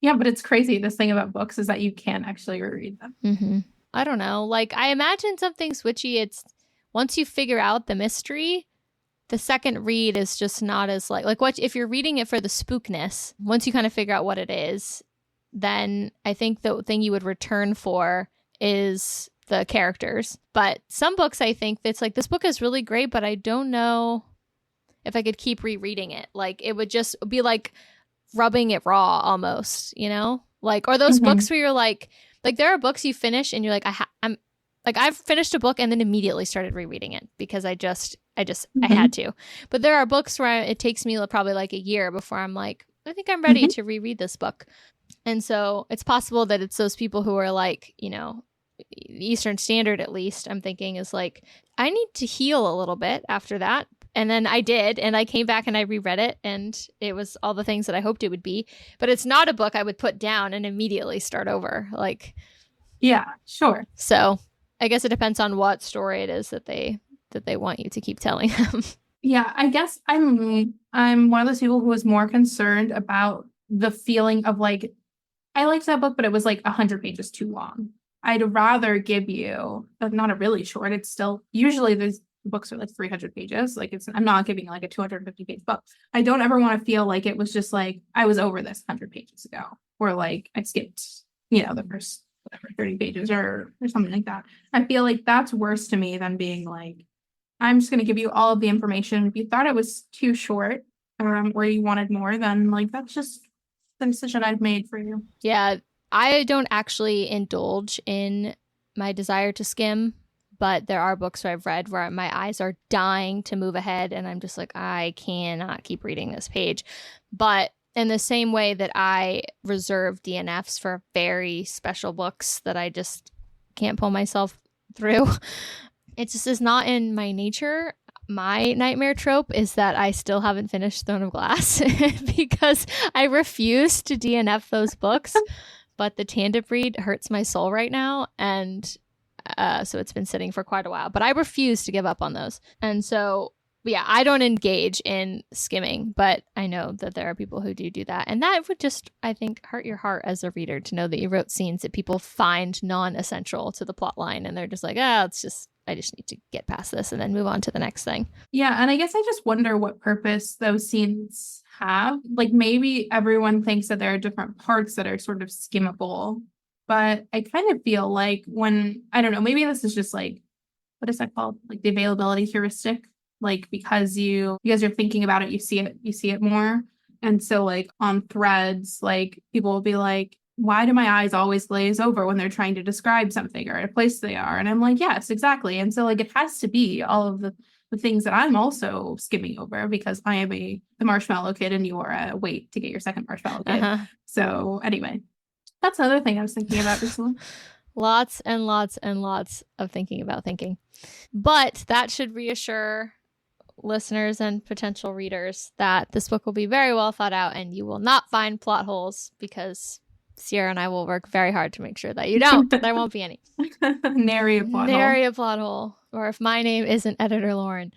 Yeah, but it's crazy. This thing about books is that you can't actually reread them. Mm-hmm. I don't know. Like, I imagine something's witchy. It's once you figure out the mystery, the second read is just not as like what if you're reading it for the spookness. Once you kind of figure out what it is, then I think the thing you would return for is the characters. But some books, I think it's like, this book is really great, but I don't know if I could keep rereading it. Like, it would just be like rubbing it raw almost, you know? Like, or those books where you're like there are books you finish and you're like, I've finished a book and then immediately started rereading it because I had to. But there are books where it takes me probably like a year before I'm like, I think I'm ready to reread this book. And so it's possible that it's those people who are like, you know, Eastern Standard, at least, I'm thinking, is like, I need to heal a little bit after that. And then I did, and I came back and I reread it, and it was all the things that I hoped it would be. But it's not a book I would put down and immediately start over. Like, yeah, sure. So I guess it depends on what story it is that they want you to keep telling them. Yeah, I guess I'm one of those people who was more concerned about the feeling of like, I liked that book, but it was like 100 pages too long. I'd rather give you not a really short. It's still usually these books are like 300 pages. Like, I'm not giving like a 250-page book. I don't ever want to feel like it was just like I was over this 100 pages ago, or like I skipped, you know, the first 30 pages or something like that. I feel like that's worse to me than being like, I'm just going to give you all of the information. If you thought it was too short, or you wanted more, then like that's just the decision I've made for you. Yeah, I don't actually indulge in my desire to skim, but there are books I've read where my eyes are dying to move ahead and I'm just like, I cannot keep reading this page. But in the same way that I reserve DNFs for very special books that I just can't pull myself through, it just is not in my nature. My nightmare trope is that I still haven't finished Throne of Glass because I refuse to DNF those books, but the tandem read hurts my soul right now, and so it's been sitting for quite a while. But I refuse to give up on those. And so, yeah, I don't engage in skimming, but I know that there are people who do that. And that would just, I think, hurt your heart as a reader to know that you wrote scenes that people find non-essential to the plot line, and they're just like, I just need to get past this and then move on to the next thing. Yeah, and I guess I just wonder what purpose those scenes have. Like, maybe everyone thinks that there are different parts that are sort of skimmable, but I kind of feel like when, I don't know, maybe this is just like, what is that called? Like the availability heuristic. Like, because you're thinking about it, you see it more. And so like on threads, like people will be like, why do my eyes always glaze over when they're trying to describe something or a place they are? And I'm like, yes, exactly. And so like it has to be all of the things that I'm also skimming over because I am the marshmallow kid and you are a wait to get your second marshmallow kid. So anyway, that's another thing I was thinking about recently. Lots and lots and lots of thinking about thinking. But that should reassure listeners and potential readers that this book will be very well thought out and you will not find plot holes, because Sierra and I will work very hard to make sure that you don't. There won't be any. Nary a plot hole. Or if my name isn't Editor Lauren.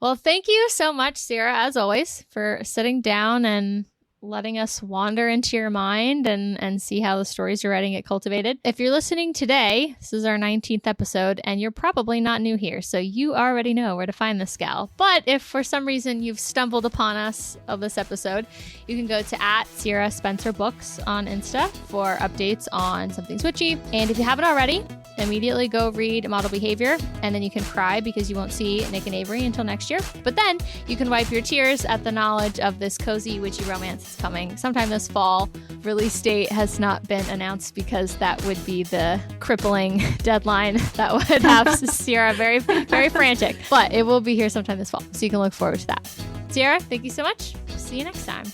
Well, thank you so much, Sierra, as always, for sitting down and letting us wander into your mind and see how the stories you're writing get cultivated. If you're listening today, this is our 19th episode, and you're probably not new here, so you already know where to find this gal. But if for some reason you've stumbled upon us of this episode, you can go to @SierraSpencerBooks on Insta for updates on Something's Witchy. And if you haven't already, immediately go read Model Behavior, and then you can cry because you won't see Nick and Avery until next year. But then you can wipe your tears at the knowledge of this cozy witchy romance is coming sometime this fall. Release date has not been announced because that would be the crippling deadline that would have Sierra very, very frantic. But it will be here sometime this fall, so you can look forward to that. Sierra, thank you so much. See you next time.